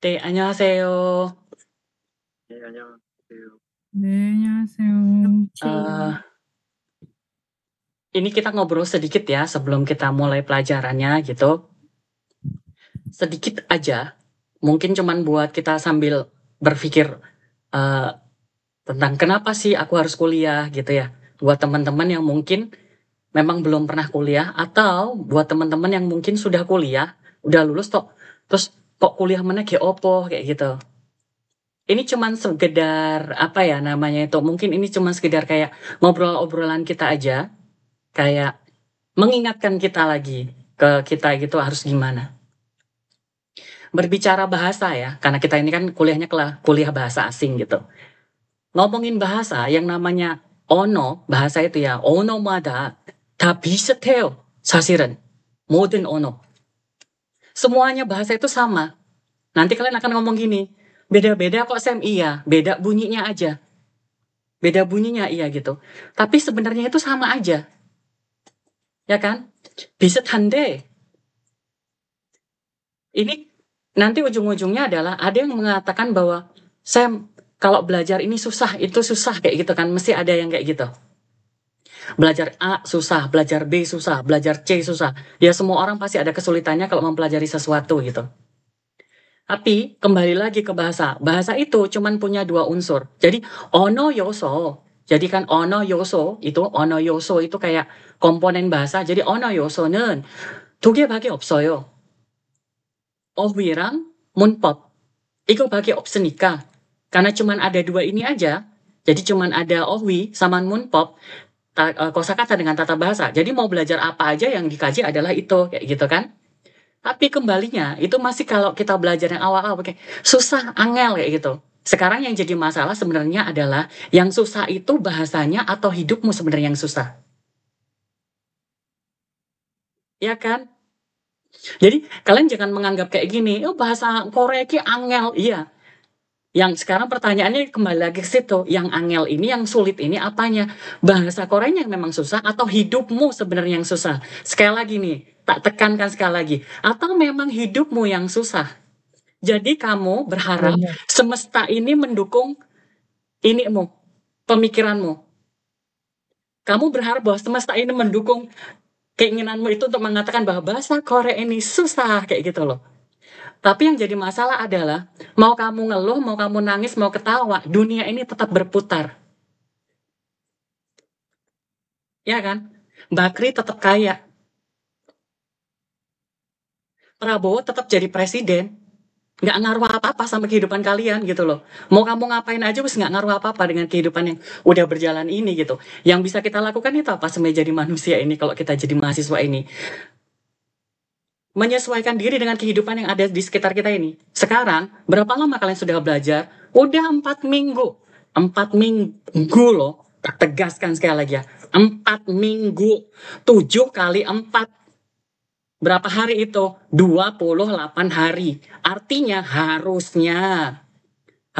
네, 안녕하세요. 네, 안녕하세요. 네, 안녕하세요. Eh, ini kita ngobrol sedikit ya sebelum kita mulai pelajarannya gitu. Sedikit aja, mungkin cuman buat kita sambil berpikir eh, tentang kenapa sih aku harus kuliah gitu ya. Buat teman-teman yang mungkin memang belum pernah kuliah atau buat teman-teman yang mungkin sudah kuliah, udah lulus toh, terus kok kuliah mana kayak opo kayak gitu. Ini cuman sekedar apa ya namanya itu, mungkin ini cuman sekedar kayak ngobrol-obrolan kita aja, kayak mengingatkan kita lagi ke kita gitu harus gimana. Berbicara bahasa ya, karena kita ini kan kuliahnya kuliah bahasa asing gitu. Ngomongin bahasa yang namanya ono, bahasa itu ya, onomada 다 비슷해요. 사실은 모든 언어. Semuanya bahasa itu sama. Nanti kalian akan ngomong gini, beda-beda kok Sam, iya, beda bunyinya aja. Beda bunyinya iya gitu. Tapi sebenarnya itu sama aja. Ya kan? 비슷한데 ini nanti ujung-ujungnya adalah ada yang mengatakan bahwa Sam, kalau belajar ini susah, itu susah kayak gitu kan, mesti ada yang kayak gitu. Belajar A susah, belajar B susah, belajar C susah. Ya semua orang pasti ada kesulitannya kalau mempelajari sesuatu gitu. Tapi kembali lagi ke bahasa. Bahasa itu cuman punya dua unsur. Jadi ono yoso. Jadi kan ono yoso itu kayak komponen bahasa. Jadi ono yoso는 두 개밖에 없어요. 어휘랑 문법. 이거밖에 없으니까. Karena cuman ada dua ini aja. Jadi cuman ada ohwi sama munpop, kosakata dengan tata bahasa. Jadi mau belajar apa aja yang dikaji adalah itu kayak gitu kan. Tapi kembalinya itu masih kalau kita belajar yang awal-awal kayak susah, angel kayak gitu. Sekarang yang jadi masalah sebenarnya adalah yang susah itu bahasanya atau hidupmu sebenarnya yang susah. Ya kan? Jadi kalian jangan menganggap kayak gini, oh bahasa Korea ki angel. Iya. Yang sekarang pertanyaannya kembali lagi ke situ, yang angel ini, yang sulit ini apanya? Bahasa Koreanya yang memang susah atau hidupmu sebenarnya yang susah? Sekali lagi nih, tak tekankan sekali lagi. Atau memang hidupmu yang susah? Jadi kamu berharap semesta ini mendukung inimu, pemikiranmu. Kamu berharap bahwa semesta ini mendukung keinginanmu itu untuk mengatakan bahwa bahasa Korea ini susah, kayak gitu loh. Tapi yang jadi masalah adalah, mau kamu ngeluh, mau kamu nangis, mau ketawa, dunia ini tetap berputar. Ya kan? Bakri tetap kaya. Prabowo tetap jadi presiden. Nggak ngaruh apa-apa sama kehidupan kalian gitu loh. Mau kamu ngapain aja wis nggak ngaruh apa-apa dengan kehidupan yang udah berjalan ini gitu. Yang bisa kita lakukan itu apa sebenarnya jadi manusia ini kalau kita jadi mahasiswa ini? Menyesuaikan diri dengan kehidupan yang ada di sekitar kita ini. Sekarang, berapa lama kalian sudah belajar? Udah 4 minggu. 4 minggu loh. Tak tegaskan sekali lagi ya. 4 minggu. 7 kali 4. Berapa hari itu? 28 hari. Artinya harusnya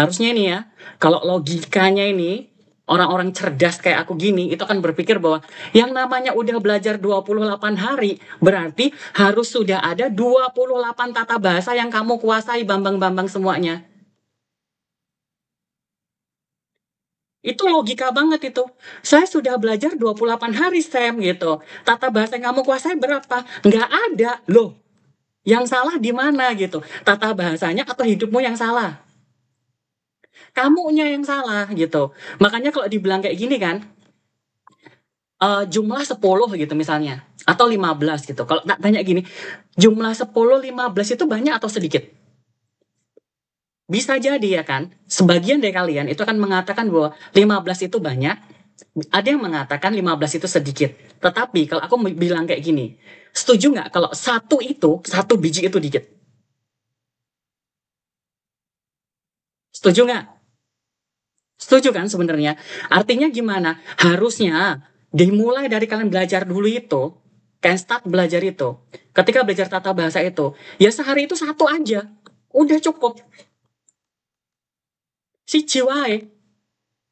ini ya, kalau logikanya ini, orang-orang cerdas kayak aku gini, itu akan berpikir bahwa yang namanya udah belajar 28 hari, berarti harus sudah ada 28 tata bahasa yang kamu kuasai, Bambang-Bambang semuanya. Itu logika banget itu. Saya sudah belajar 28 hari, Sam, gitu. Tata bahasa yang kamu kuasai berapa? Nggak ada, loh. Yang salah di mana gitu? Tata bahasanya atau hidupmu yang salah? Kamunya yang salah gitu. Makanya kalau dibilang kayak gini kan, jumlah 10 gitu misalnya, atau 15 gitu. Kalau tak tanya gini, jumlah 10, 15 itu banyak atau sedikit? Bisa jadi ya kan, sebagian dari kalian itu akan mengatakan bahwa 15 itu banyak, ada yang mengatakan 15 itu sedikit. Tetapi kalau aku bilang kayak gini, setuju nggak kalau satu biji itu dikit? Setuju nggak? Setuju kan sebenarnya? Artinya gimana? Harusnya dimulai dari kalian belajar dulu itu, kalian start belajar itu. Ketika belajar tata bahasa itu, ya sehari itu satu aja. Udah cukup. Si jiwae.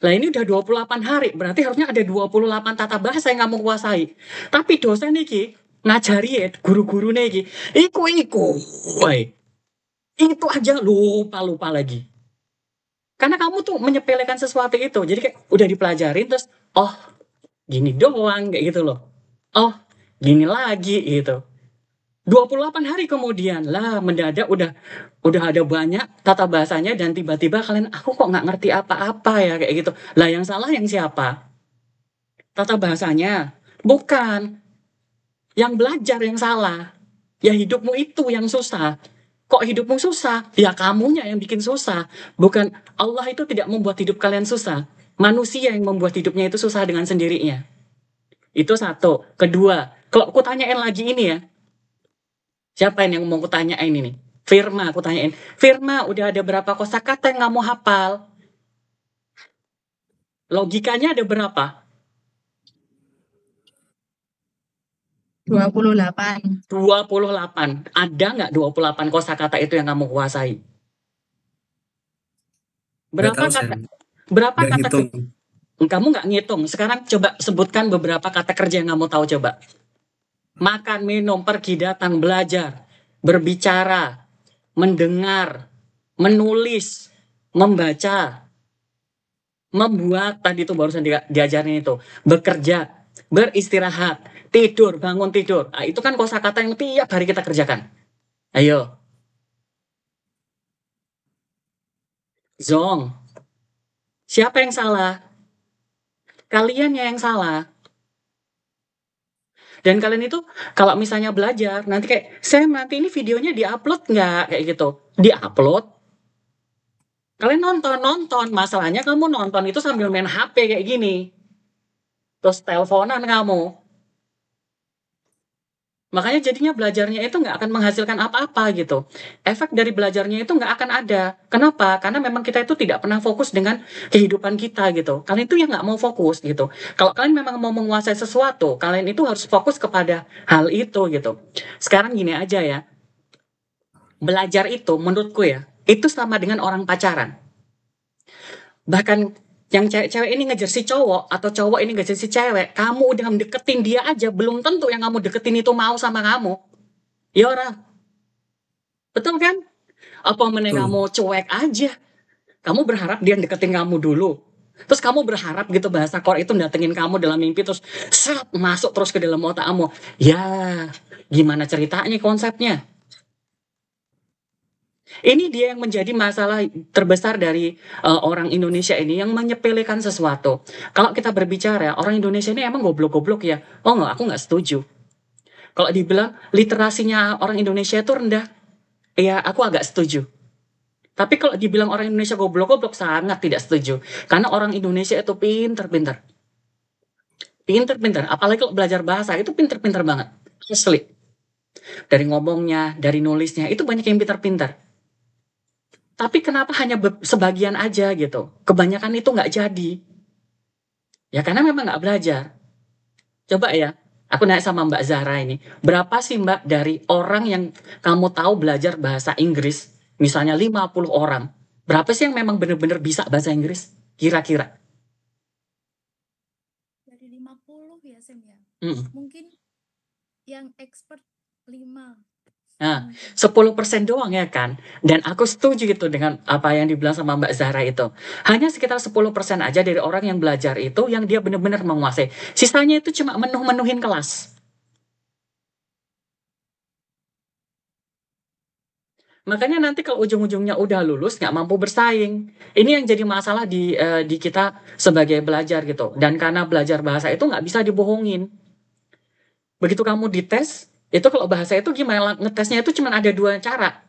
Lah ini udah 28 hari, berarti harusnya ada 28 tata bahasa yang kamu kuasai. Tapi dosen iki ngajari ya, guru-guru iki, iku. Woy. Itu aja lupa lagi. Karena kamu tuh menyepelekan sesuatu itu. Jadi kayak udah dipelajarin terus, oh gini doang kayak gitu loh. Oh gini lagi gitu. 28 hari kemudian lah mendadak udah ada banyak tata bahasanya dan tiba-tiba kalian aku kok nggak ngerti apa-apa ya kayak gitu. Lah yang salah yang siapa? Tata bahasanya? Bukan. Yang belajar yang salah. Ya hidupmu itu yang susah. Kok hidupmu susah? Ya kamunya yang bikin susah. Bukan Allah itu tidak membuat hidup kalian susah. Manusia yang membuat hidupnya itu susah dengan sendirinya. Itu satu. Kedua, kalau aku tanyain lagi ini ya. Siapa ini yang mau aku tanyain ini? Firma aku tanyain. Firma, udah ada berapa kosakata yang kamu hafal? Logikanya ada berapa? 28. 28. Ada nggak 28 kosakata itu yang kamu kuasai? Nggak Berapa tahu, kata? Sam. Berapa Nggak kata? ngitung. Kamu nggak ngitung. Sekarang coba sebutkan beberapa kata kerja yang kamu tahu coba. Makan, minum, pergi, datang, belajar, berbicara, mendengar, menulis, membaca, membuat, tadi itu barusan diajarin itu, bekerja, beristirahat, tidur, bangun tidur. Nah, itu kan kosakata yang tiap hari kita kerjakan. Ayo, Zong. Siapa yang salah? Kaliannya yang salah. Dan kalian itu kalau misalnya belajar, nanti kayak, Sam nanti ini videonya diupload nggak? Kayak gitu. Diupload. Kalian nonton. Masalahnya kamu nonton itu sambil main HP kayak gini. Terus teleponan kamu. Makanya jadinya belajarnya itu nggak akan menghasilkan apa-apa gitu. Efek dari belajarnya itu nggak akan ada. Kenapa? Karena memang kita itu tidak pernah fokus dengan kehidupan kita gitu. Kalian itu yang nggak mau fokus gitu. Kalau kalian memang mau menguasai sesuatu, kalian itu harus fokus kepada hal itu gitu. Sekarang gini aja ya. Belajar itu menurutku ya, itu sama dengan orang pacaran. Bahkan yang cewek-cewek ini ngejar si cowok atau cowok ini ngejar si cewek, kamu udah deketin dia aja, belum tentu yang kamu deketin itu mau sama kamu. Ya ora, betul kan? Apa meneh Betul. kamu cuek aja? Kamu berharap dia deketin kamu dulu. Terus kamu berharap gitu bahasa core itu datengin kamu dalam mimpi terus set masuk terus ke dalam otak kamu. Ya, gimana ceritanya konsepnya? Ini dia yang menjadi masalah terbesar dari orang Indonesia ini yang menyepelekan sesuatu. Kalau kita berbicara, orang Indonesia ini emang goblok-goblok ya? Oh enggak, aku nggak setuju. Kalau dibilang literasinya orang Indonesia itu rendah, ya aku agak setuju. Tapi kalau dibilang orang Indonesia goblok-goblok, sangat tidak setuju. Karena orang Indonesia itu pinter-pinter. Pinter-pinter. Apalagi kalau belajar bahasa, itu pinter-pinter banget. Asli. Dari ngomongnya, dari nulisnya, itu banyak yang pinter-pinter. Tapi kenapa hanya sebagian aja gitu? Kebanyakan itu nggak jadi. Ya karena memang nggak belajar. Coba ya, aku nanya sama Mbak Zahra ini. Berapa sih Mbak dari orang yang kamu tahu belajar bahasa Inggris? Misalnya 50 orang. Berapa sih yang memang benar-benar bisa bahasa Inggris? Kira-kira. Dari 50 ya, Sam ya. Mm. Mungkin yang expert 5. Nah, 10% doang ya kan? Dan aku setuju gitu dengan apa yang dibilang sama Mbak Zahra itu. Hanya sekitar 10% aja dari orang yang belajar itu yang dia benar-benar menguasai. Sisanya itu cuma menuhin kelas. Makanya nanti kalau ujung-ujungnya udah lulus nggak mampu bersaing. Ini yang jadi masalah di kita sebagai belajar gitu. Dan karena belajar bahasa itu nggak bisa dibohongin. Begitu kamu dites, itu kalau bahasa itu gimana? Ngetesnya itu cuma ada 2 cara.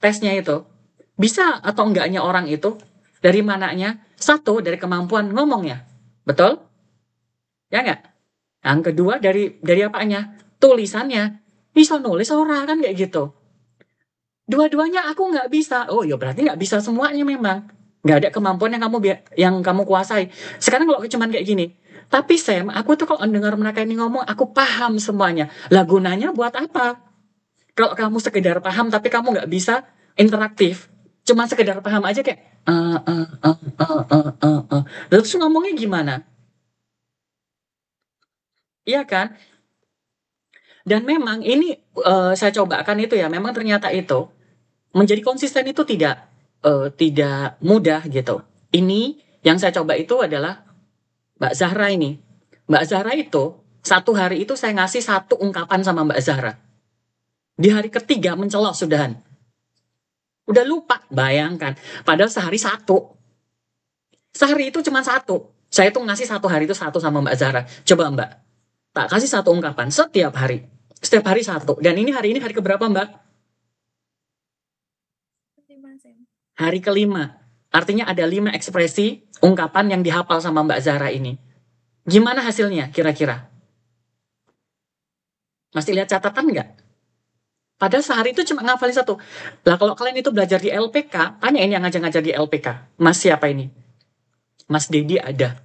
Tesnya itu. Bisa atau enggaknya orang itu. Dari mananya? 1, dari kemampuan ngomongnya. Betul? Ya nggak? Yang kedua dari apanya? Tulisannya. Bisa nulis orang kan kayak gitu. Dua-duanya aku nggak bisa. Oh ya berarti nggak bisa semuanya memang. Nggak ada kemampuan yang kamu kuasai. Sekarang kalau cuman kayak gini. Tapi Sam, aku tuh kalau dengar mereka ini ngomong, aku paham semuanya. Lah gunanya buat apa? Kalau kamu sekedar paham tapi kamu nggak bisa interaktif. Cuma sekedar paham aja kayak terus ngomongnya gimana? Iya kan? Dan memang ini saya cobakan itu ya, memang ternyata itu menjadi konsisten itu tidak mudah gitu. Ini yang saya coba itu adalah Mbak Zahra ini. Mbak Zahra itu, satu hari itu saya ngasih satu ungkapan sama Mbak Zahra. Di hari ketiga mencelos sudahan. Udah lupa, bayangkan. Padahal sehari satu. Sehari itu cuma satu. Saya tuh ngasih satu hari itu satu sama Mbak Zahra. Coba Mbak, tak kasih satu ungkapan setiap hari. Setiap hari satu. Dan ini hari keberapa Mbak? 5, Sam. Hari kelima. Artinya ada 5 ekspresi ungkapan yang dihafal sama Mbak Zahra ini. Gimana hasilnya kira-kira? Masih lihat catatan nggak? Padahal sehari itu cuma ngafalin satu. Lah kalau kalian itu belajar di LPK, tanya ini yang ngajar-ngajar di LPK. Mas siapa ini? Mas Dedi ada.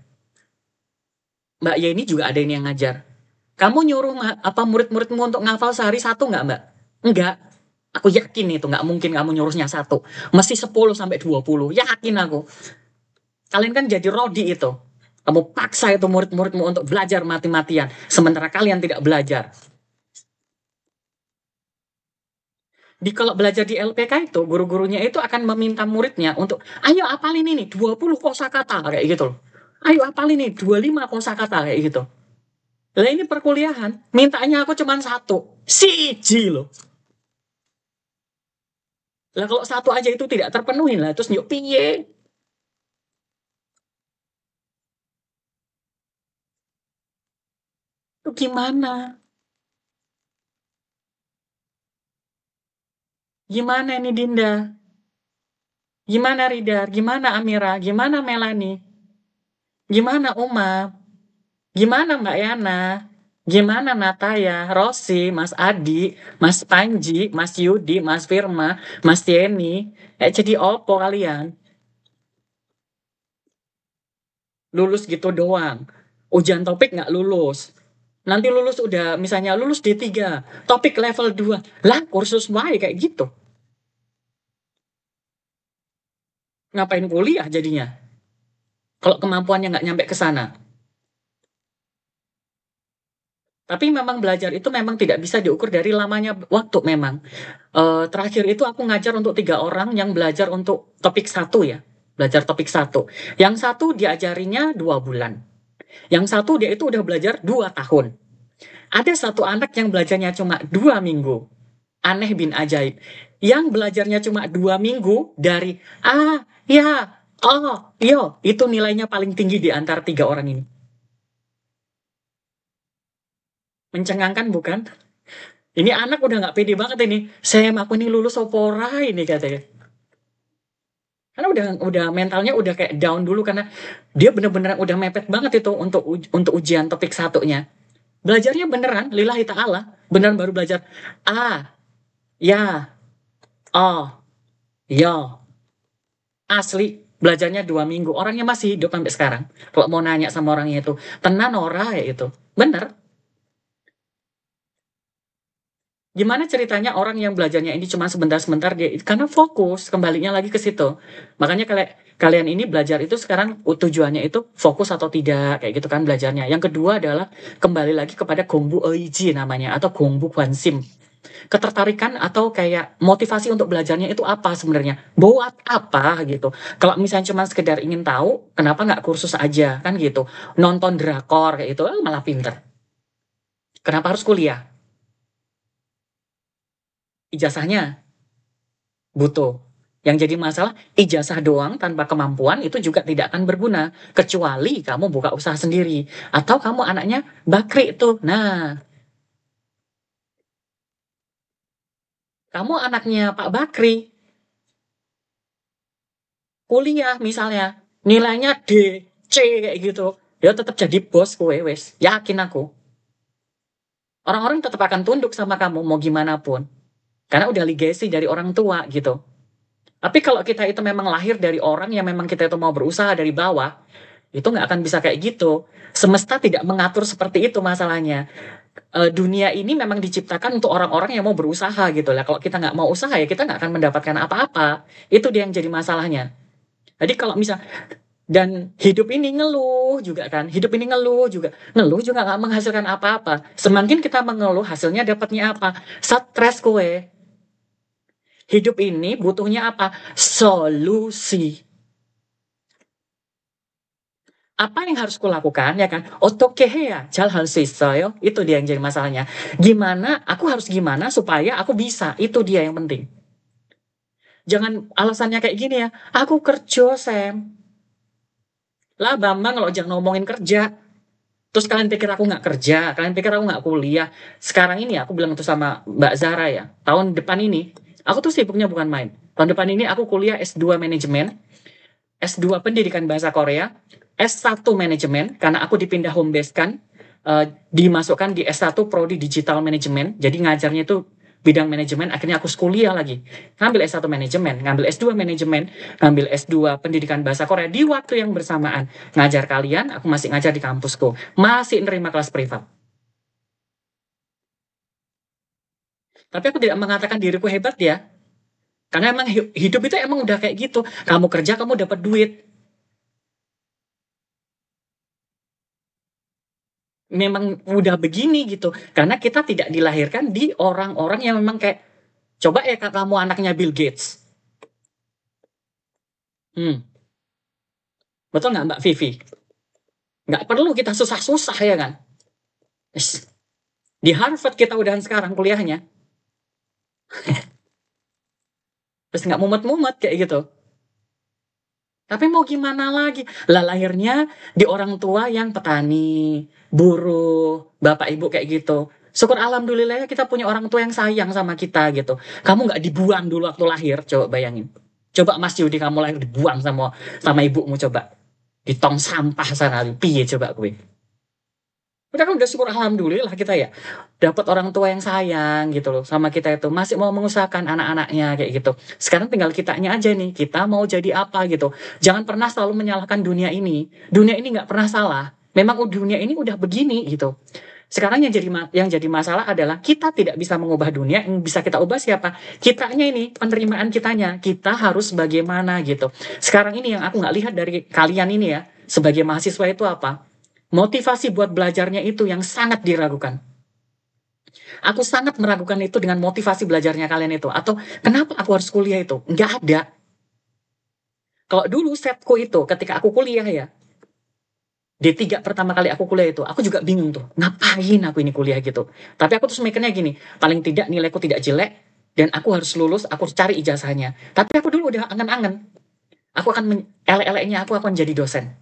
Mbak Yeni juga ada ini yang ngajar. Kamu nyuruh murid-muridmu untuk ngafal sehari satu nggak Mbak? Enggak. Aku yakin itu nggak mungkin kamu nyuruhnya satu. Mesti 10 sampai 20. Yakin aku. Kalian kan jadi rodi itu. Kamu paksa itu murid-muridmu untuk belajar mati-matian. Sementara kalian tidak belajar. Kalau belajar di LPK itu, guru-gurunya itu akan meminta muridnya untuk, ayo apalin ini 20 kosakata kayak gitu loh. Ayo apalin ini 25 kosakata kayak gitu. Lah ini perkuliahan, mintanya aku cuma satu. Siji loh. Lah kalau satu aja itu tidak terpenuhi lah, terus yuk piye? Itu gimana? Gimana ini Dinda? Gimana Ridar? Gimana Amira? Gimana Melani? Gimana Uma? Gimana Mbak Yana? Gimana Nataya, Rosi, Mas Adi, Mas Panji, Mas Yudi, Mas Firma, Mas Tieni? Jadi opo kalian? Lulus gitu doang. Ujian topik nggak lulus. Nanti lulus udah, misalnya lulus D3, topik level 2. Lah kursus wae kayak gitu. Ngapain kuliah jadinya? Kalau kemampuannya nggak nyampe ke sana. Tapi memang belajar itu memang tidak bisa diukur dari lamanya waktu memang. Terakhir itu aku ngajar untuk 3 orang yang belajar untuk topik 1 ya. Belajar topik 1. Yang satu diajarinya 2 bulan. Yang satu dia itu udah belajar 2 tahun. Ada satu anak yang belajarnya cuma 2 minggu. Aneh bin ajaib. Yang belajarnya cuma 2 minggu dari ya, oh, yo, itu nilainya paling tinggi di antara 3 orang ini. Mencengangkan bukan? Ini anak udah nggak pede banget ini. Saya aku ini lulus opora ini katanya. Karena udah mentalnya udah kayak down dulu karena dia bener-bener udah mepet banget itu untuk ujian topik 1-nya. Belajarnya beneran, lillahi ta'ala. Beneran baru belajar. Ya, oh, yo. Asli, belajarnya 2 minggu. Orangnya masih hidup sampai sekarang. Kalau mau nanya sama orangnya itu, tenan ora ya itu. Bener. Gimana ceritanya orang yang belajarnya ini cuma sebentar-sebentar dia karena fokus, kembalinya lagi ke situ. Makanya kalian ini belajar itu sekarang tujuannya itu fokus atau tidak kayak gitu kan belajarnya. Yang kedua adalah kembali lagi kepada gongbu eiji namanya atau gongbu kwansim. Ketertarikan atau kayak motivasi untuk belajarnya itu apa sebenarnya? Buat apa gitu. Kalau misalnya cuma sekedar ingin tahu, kenapa nggak kursus aja kan gitu. Nonton drakor kayak gitu malah pinter. Kenapa harus kuliah? Ijazahnya butuh. Yang jadi masalah, ijazah doang tanpa kemampuan itu juga tidak akan berguna. Kecuali kamu buka usaha sendiri. Atau kamu anaknya bakri tuh. Nah, kamu anaknya Pak Bakri. Kuliah misalnya, nilainya D, C kayak gitu. Dia tetap jadi bos kowe wes. Yakin aku. Orang-orang tetap akan tunduk sama kamu mau gimana pun. Karena udah legacy dari orang tua gitu. Tapi kalau kita itu memang lahir dari orang yang memang kita itu mau berusaha dari bawah, itu nggak akan bisa kayak gitu. Semesta tidak mengatur seperti itu masalahnya. Dunia ini memang diciptakan untuk orang-orang yang mau berusaha gitu lah. Kalau kita nggak mau usaha ya kita nggak akan mendapatkan apa-apa. Itu dia yang jadi masalahnya. Jadi kalau misal dan hidup ini ngeluh juga kan, hidup ini ngeluh juga nggak menghasilkan apa-apa. Semakin kita mengeluh hasilnya dapatnya apa? Stres kowe. Hidup ini butuhnya apa? Solusi. Apa yang harus kulakukan ya kan? Otoke ya, hal yo. Itu dia yang jadi masalahnya. Gimana? Aku harus gimana supaya aku bisa? Itu dia yang penting. Jangan alasannya kayak gini ya. Aku kerja, Sam. Lah Bambang kalau jangan ngomongin kerja. Terus kalian pikir aku nggak kerja, kalian pikir aku nggak kuliah. Sekarang ini aku bilang itu sama Mbak Zara ya. Tahun depan ini, aku tuh sibuknya bukan main. Tahun depan ini aku kuliah S2 manajemen, S2 pendidikan bahasa Korea, S1 manajemen karena aku dipindah home base kan, dimasukkan di S1 prodi digital manajemen. Jadi ngajarnya itu bidang manajemen, akhirnya aku kuliah lagi. Ngambil S1 manajemen, ngambil S2 manajemen, ngambil S2 pendidikan bahasa Korea di waktu yang bersamaan. Ngajar kalian, aku masih ngajar di kampusku. Masih nerima kelas privat. Tapi aku tidak mengatakan diriku hebat ya. Karena emang hidup itu emang udah kayak gitu. Kamu kerja, kamu dapat duit. Memang udah begini gitu. Karena kita tidak dilahirkan di orang-orang yang memang kayak, coba ya kamu anaknya Bill Gates. Betul nggak Mbak Vivi? Nggak perlu kita susah-susah ya kan? Di Harvard kita udahan sekarang kuliahnya. Terus nggak mumet-mumet kayak gitu. Tapi mau gimana lagi? Lah lahirnya di orang tua yang petani, buruh, bapak ibu kayak gitu. Syukur alhamdulillah ya kita punya orang tua yang sayang sama kita gitu. Kamu nggak dibuang dulu waktu lahir, coba bayangin. Coba Mas Yudi kamu lahir dibuang sama ibumu coba. Di tong sampah sana, piye coba gue. Udah kan udah syukur alhamdulillah kita ya dapat orang tua yang sayang gitu loh sama kita itu masih mau mengusahakan anak-anaknya kayak gitu. Sekarang tinggal kitanya aja nih kita mau jadi apa gitu. Jangan pernah selalu menyalahkan dunia ini. Dunia ini nggak pernah salah. Memang dunia ini udah begini gitu. Sekarang yang jadi masalah adalah kita tidak bisa mengubah dunia. Yang bisa kita ubah siapa? Kitanya ini penerimaan kitanya. Kita harus bagaimana gitu. Sekarang ini yang aku nggak lihat dari kalian ini ya sebagai mahasiswa itu apa? Motivasi buat belajarnya itu yang sangat diragukan. Aku sangat meragukan itu dengan motivasi belajarnya kalian itu. Atau kenapa aku harus kuliah itu? Nggak ada. Kalau dulu setku itu ketika aku kuliah ya, D3 pertama kali aku kuliah itu, aku juga bingung tuh. Ngapain aku ini kuliah gitu. Tapi aku terus mikirnya gini, paling tidak nilaiku tidak jelek, dan aku harus lulus, aku harus cari ijazahnya. Tapi aku dulu udah angen-angen. Aku akan, elek-eleknya aku akan jadi dosen.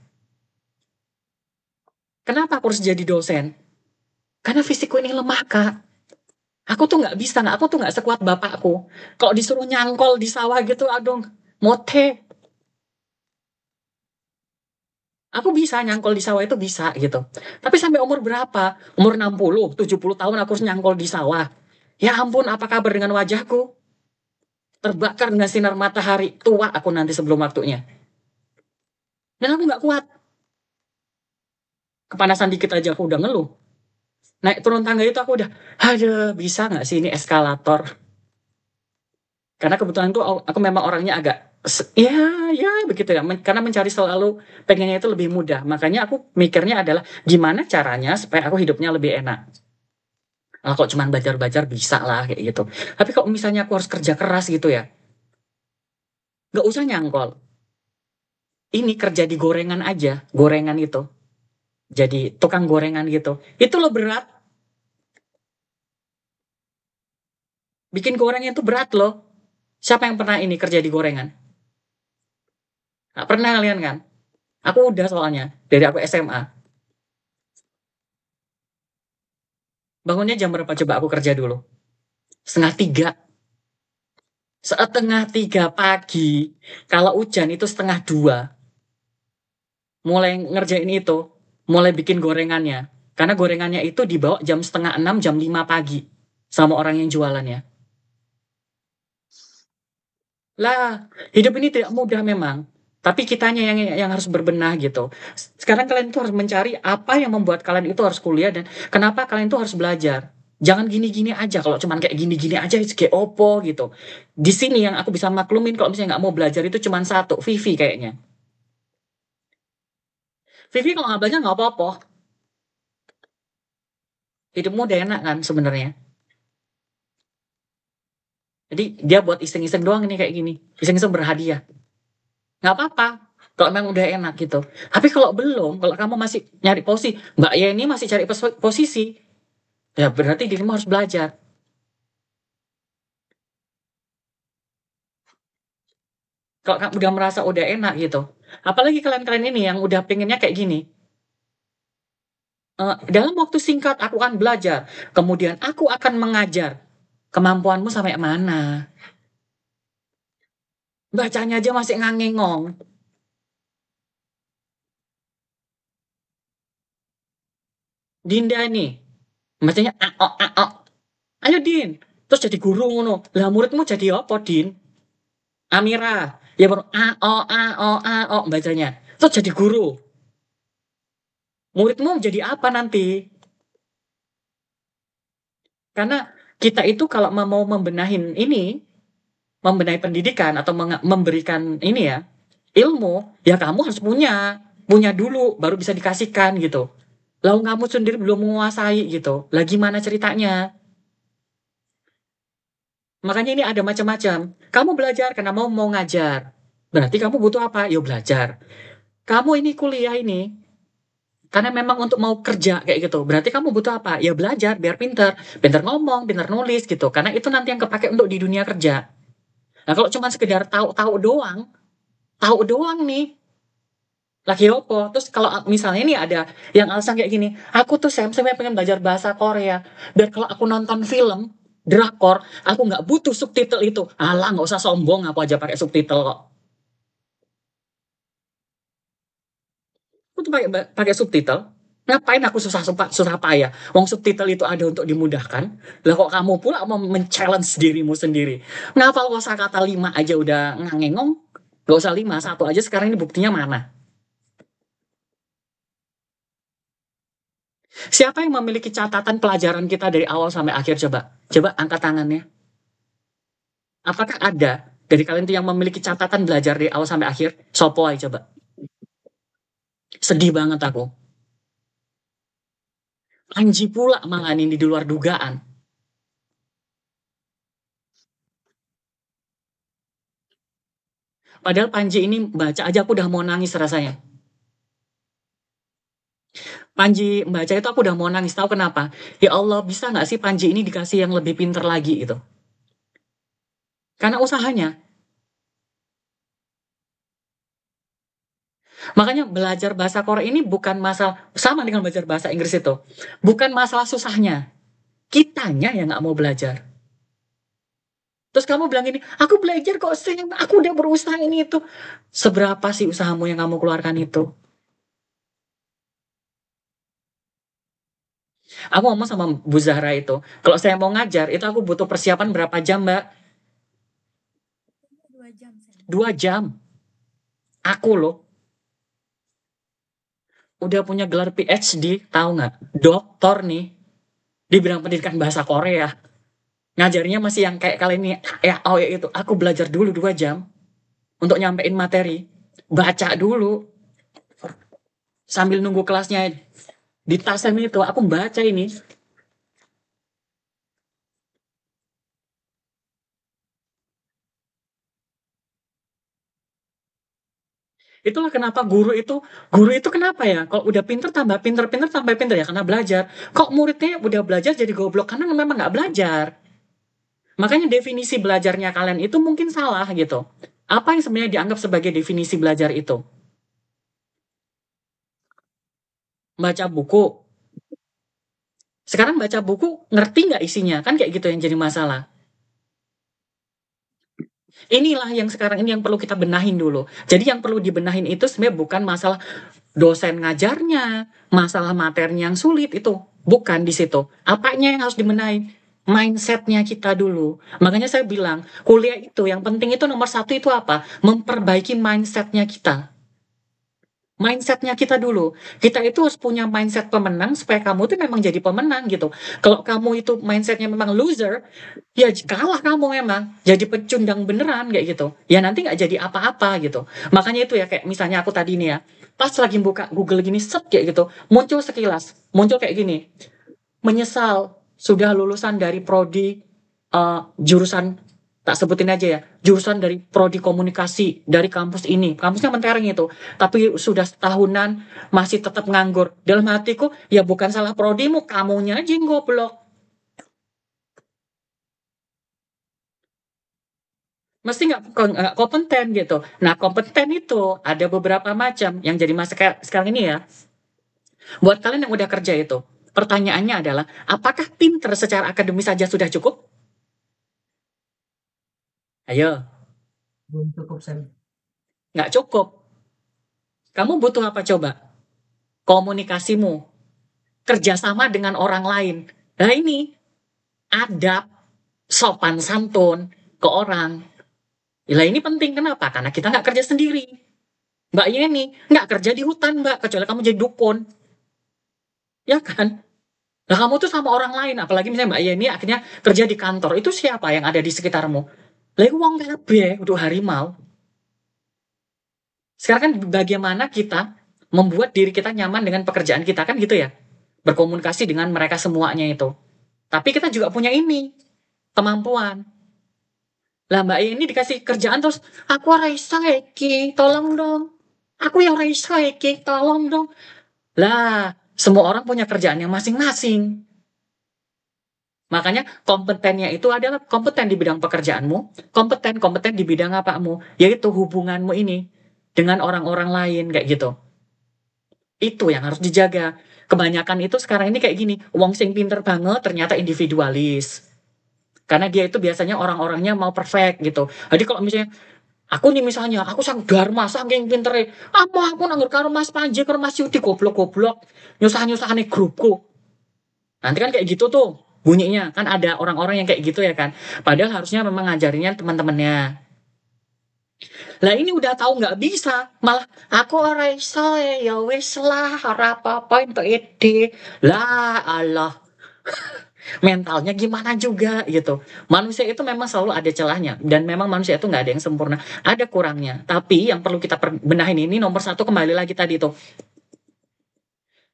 Kenapa aku harus jadi dosen? Karena fisikku ini lemah, Kak. Aku tuh nggak bisa, aku tuh nggak sekuat bapakku. Kalau disuruh nyangkol di sawah gitu, aduh, mote. Aku bisa nyangkol di sawah itu bisa gitu. Tapi sampai umur berapa? Umur 60, 70 tahun aku harus nyangkol di sawah. Ya ampun, apa kabar dengan wajahku? Terbakar dengan sinar matahari. Tua aku nanti sebelum waktunya. Dan aku nggak kuat. Kepanasan dikit aja aku udah ngeluh. Naik turun tangga itu aku udah, aduh bisa nggak sih ini eskalator? Karena kebetulan tuh aku memang orangnya agak, ya begitu ya. Karena mencari selalu pengennya itu lebih mudah. Makanya aku mikirnya adalah gimana caranya supaya aku hidupnya lebih enak. Nah, kok cuma belajar-belajar bisa lah kayak gitu. Tapi kalau misalnya aku harus kerja keras gitu ya, nggak usah nyangkol. Ini kerja di gorengan aja, gorengan itu. Jadi tukang gorengan gitu. Itu loh berat. Bikin gorengan itu berat loh. Siapa yang pernah ini kerja di gorengan? Nggak pernah kalian kan? Aku udah soalnya, dari aku SMA. Bangunnya jam berapa coba aku kerja dulu? 2:30. 1:30 pagi. Kalau hujan itu 1:30. Mulai ngerjain itu. Mulai bikin gorengannya. Karena gorengannya itu dibawa jam 5:30, jam 5 pagi. Sama orang yang jualannya. Lah, hidup ini tidak mudah memang. Tapi kitanya yang harus berbenah gitu. Sekarang kalian itu harus mencari apa yang membuat kalian itu harus kuliah dan kenapa kalian itu harus belajar. Jangan gini-gini aja. Kalau cuman kayak gini-gini aja itu kayak opo gitu. Di sini yang aku bisa maklumin kalau misalnya nggak mau belajar itu cuman satu, Vivi kayaknya. Vivi kalau nggak belajar nggak apa-apa. Hidupmu udah enak kan sebenarnya. Jadi dia buat iseng-iseng doang nih kayak gini, iseng-iseng berhadiah. Nggak apa-apa, kalau memang udah enak gitu. Tapi kalau belum, kalau kamu masih nyari posisi, Mbak Yeni masih cari posisi, ya berarti dirimu harus belajar. Kalau kamu udah merasa udah enak gitu, apalagi kalian-kalian ini yang udah pengennya kayak gini, dalam waktu singkat aku akan belajar, kemudian aku akan mengajar. Kemampuanmu sampai mana? Bacanya aja masih ngangengong. Dinda nih, bacanya ao. Ayo Din, terus jadi guru ngono. Lah muridmu jadi apa Din? Amira, ya baru ao bacanya. Terus jadi guru. Muridmu jadi apa nanti? Karena kita itu kalau mau membenahin ini, membenahi pendidikan atau memberikan ini ya, ilmu, ya kamu harus punya dulu baru bisa dikasihkan gitu. Lalu kamu sendiri belum menguasai gitu. Lah gimana ceritanya? Makanya ini ada macam-macam. Kamu belajar karena mau ngajar. Berarti kamu butuh apa? Ya belajar. Kamu ini kuliah ini karena memang untuk mau kerja kayak gitu. Berarti kamu butuh apa? Ya belajar biar pinter. Pinter ngomong, pinter nulis gitu. Karena itu nanti yang kepake untuk di dunia kerja. Nah kalau cuma sekedar tahu doang nih. Lagi opo. Terus kalau misalnya nih ada yang alasan kayak gini, aku tuh sebenarnya pengen belajar bahasa Korea. Dan kalau aku nonton film, drakor, aku nggak butuh subtitle itu. Alah, nggak usah sombong, aku aja pakai subtitle kok. Aku tuh pakai subtitle. Ngapain aku susah payah? Wong subtitle itu ada untuk dimudahkan. Lah kok kamu pula mau men-challenge dirimu sendiri? Ngapal kosakata 5 aja udah ngangengong? Gak usah 5, 1 aja sekarang ini buktinya mana? Siapa yang memiliki catatan pelajaran kita dari awal sampai akhir coba? Coba angkat tangannya. Apakah ada dari kalian itu yang memiliki catatan belajar dari awal sampai akhir? Sopo aja coba. Sedih banget aku. Anji pula malah ini di luar dugaan. Padahal Panji ini baca aja aku udah mau nangis rasanya. Panji baca itu aku udah mau nangis. Tahu kenapa? Ya Allah, bisa nggak sih Panji ini dikasih yang lebih pinter lagi gitu? Karena usahanya. Makanya belajar bahasa Korea ini bukan masalah, sama dengan belajar bahasa Inggris itu. Bukan masalah susahnya. Kitanya yang nggak mau belajar. Terus kamu bilang ini, aku belajar kok sayang, aku udah berusaha ini itu. Seberapa sih usahamu yang kamu keluarkan itu? Aku ngomong sama Bu Zahra itu, kalau saya mau ngajar, itu aku butuh persiapan berapa jam, Mbak? 2 jam, Sam. 2 jam. Aku loh, udah punya gelar PhD, tahu nggak? Doktor nih, di bidang pendidikan bahasa Korea. Ngajarnya masih yang kayak kali ini, oh ya itu. Aku belajar dulu 2 jam, untuk nyampein materi. Baca dulu, sambil nunggu kelasnya di tasnya itu, aku baca ini. Itulah kenapa guru itu kenapa ya? Kalau udah pinter tambah pinter, pinter tambah pinter ya karena belajar. Kok muridnya udah belajar jadi goblok karena memang nggak belajar. Makanya definisi belajarnya kalian itu mungkin salah gitu. Apa yang sebenarnya dianggap sebagai definisi belajar itu? Baca buku. Sekarang baca buku ngerti nggak isinya? Kan kayak gitu yang jadi masalah. Inilah yang sekarang ini yang perlu kita benahin dulu. Jadi yang perlu dibenahin itu sebenarnya bukan masalah dosen ngajarnya, masalah materinya yang sulit itu. Bukan di situ. Apanya yang harus dibenahin? Mindsetnya kita dulu. Makanya saya bilang, kuliah itu yang penting itu nomor 1 itu apa? Memperbaiki mindsetnya kita. Mindsetnya kita dulu. Kita itu harus punya mindset pemenang supaya kamu tuh memang jadi pemenang gitu. Kalau kamu itu mindsetnya memang loser, ya kalah kamu memang. Jadi pecundang beneran kayak gitu. Ya nanti nggak jadi apa-apa gitu. Makanya itu ya kayak misalnya aku tadi nih ya, pas lagi buka Google gini set kayak gitu, muncul sekilas, muncul kayak gini. Menyesal sudah lulusan dari prodi jurusan tak sebutin aja ya, jurusan dari prodi komunikasi dari kampus ini, kampusnya mentereng itu, tapi sudah setahunan masih tetap nganggur. Dalam hatiku, ya bukan salah prodimu, kamunya aja yang goblok. Mesti nggak kompeten gitu. Nah, kompeten itu ada beberapa macam yang jadi masalah sekarang ini ya. Buat kalian yang udah kerja itu, pertanyaannya adalah, apakah pinter secara akademis saja sudah cukup? Ayo, Belum cukup, Sam. nggak cukup. Kamu butuh apa coba? Komunikasimu, kerjasama dengan orang lain. Nah ini, adab, sopan santun ke orang. Lah ini penting, kenapa? Karena kita nggak kerja sendiri. Mbak Yeni nggak kerja di hutan, Mbak, kecuali kamu jadi dukun. Ya kan? Nah kamu tuh sama orang lain, apalagi misalnya Mbak Yeni akhirnya kerja di kantor, itu siapa yang ada di sekitarmu? Lagi uang kabeh, udah harimau. Sekarang kan bagaimana kita membuat diri kita nyaman dengan pekerjaan kita, kan gitu ya? Berkomunikasi dengan mereka semuanya itu. Tapi kita juga punya ini, kemampuan. Lah Mbak Yeni dikasih kerjaan terus, aku ora iso iki, tolong dong. Aku yang ora iso iki, tolong dong. Lah, semua orang punya kerjaan yang masing-masing. Makanya kompetennya itu adalah kompeten di bidang pekerjaanmu, kompeten di bidang apamu, yaitu hubunganmu ini dengan orang-orang lain kayak gitu. Itu yang harus dijaga. Kebanyakan itu sekarang ini kayak gini, wong sing pinter banget ternyata individualis. Karena dia itu biasanya orang-orangnya mau perfect gitu. Jadi kalau misalnya aku nih misalnya, aku sang dharma, saking pintere, aku nanggur karo Mas Panji, karo Mas Yudi, goblok-goblok, nyusah-nyusahane grupku. Nanti kan kayak gitu tuh bunyinya, kan ada orang-orang yang kayak gitu ya kan. Padahal harusnya memang ngajarinya teman-temannya. Lah ini udah tahu nggak bisa, malah aku ora iso ya wis lah, ora apa-apa entuk ide. Lah Allah. Mentalnya gimana juga gitu. Manusia itu memang selalu ada celahnya dan memang manusia itu nggak ada yang sempurna, ada kurangnya. Tapi yang perlu kita benahin ini nomor satu, kembali lagi tadi tuh,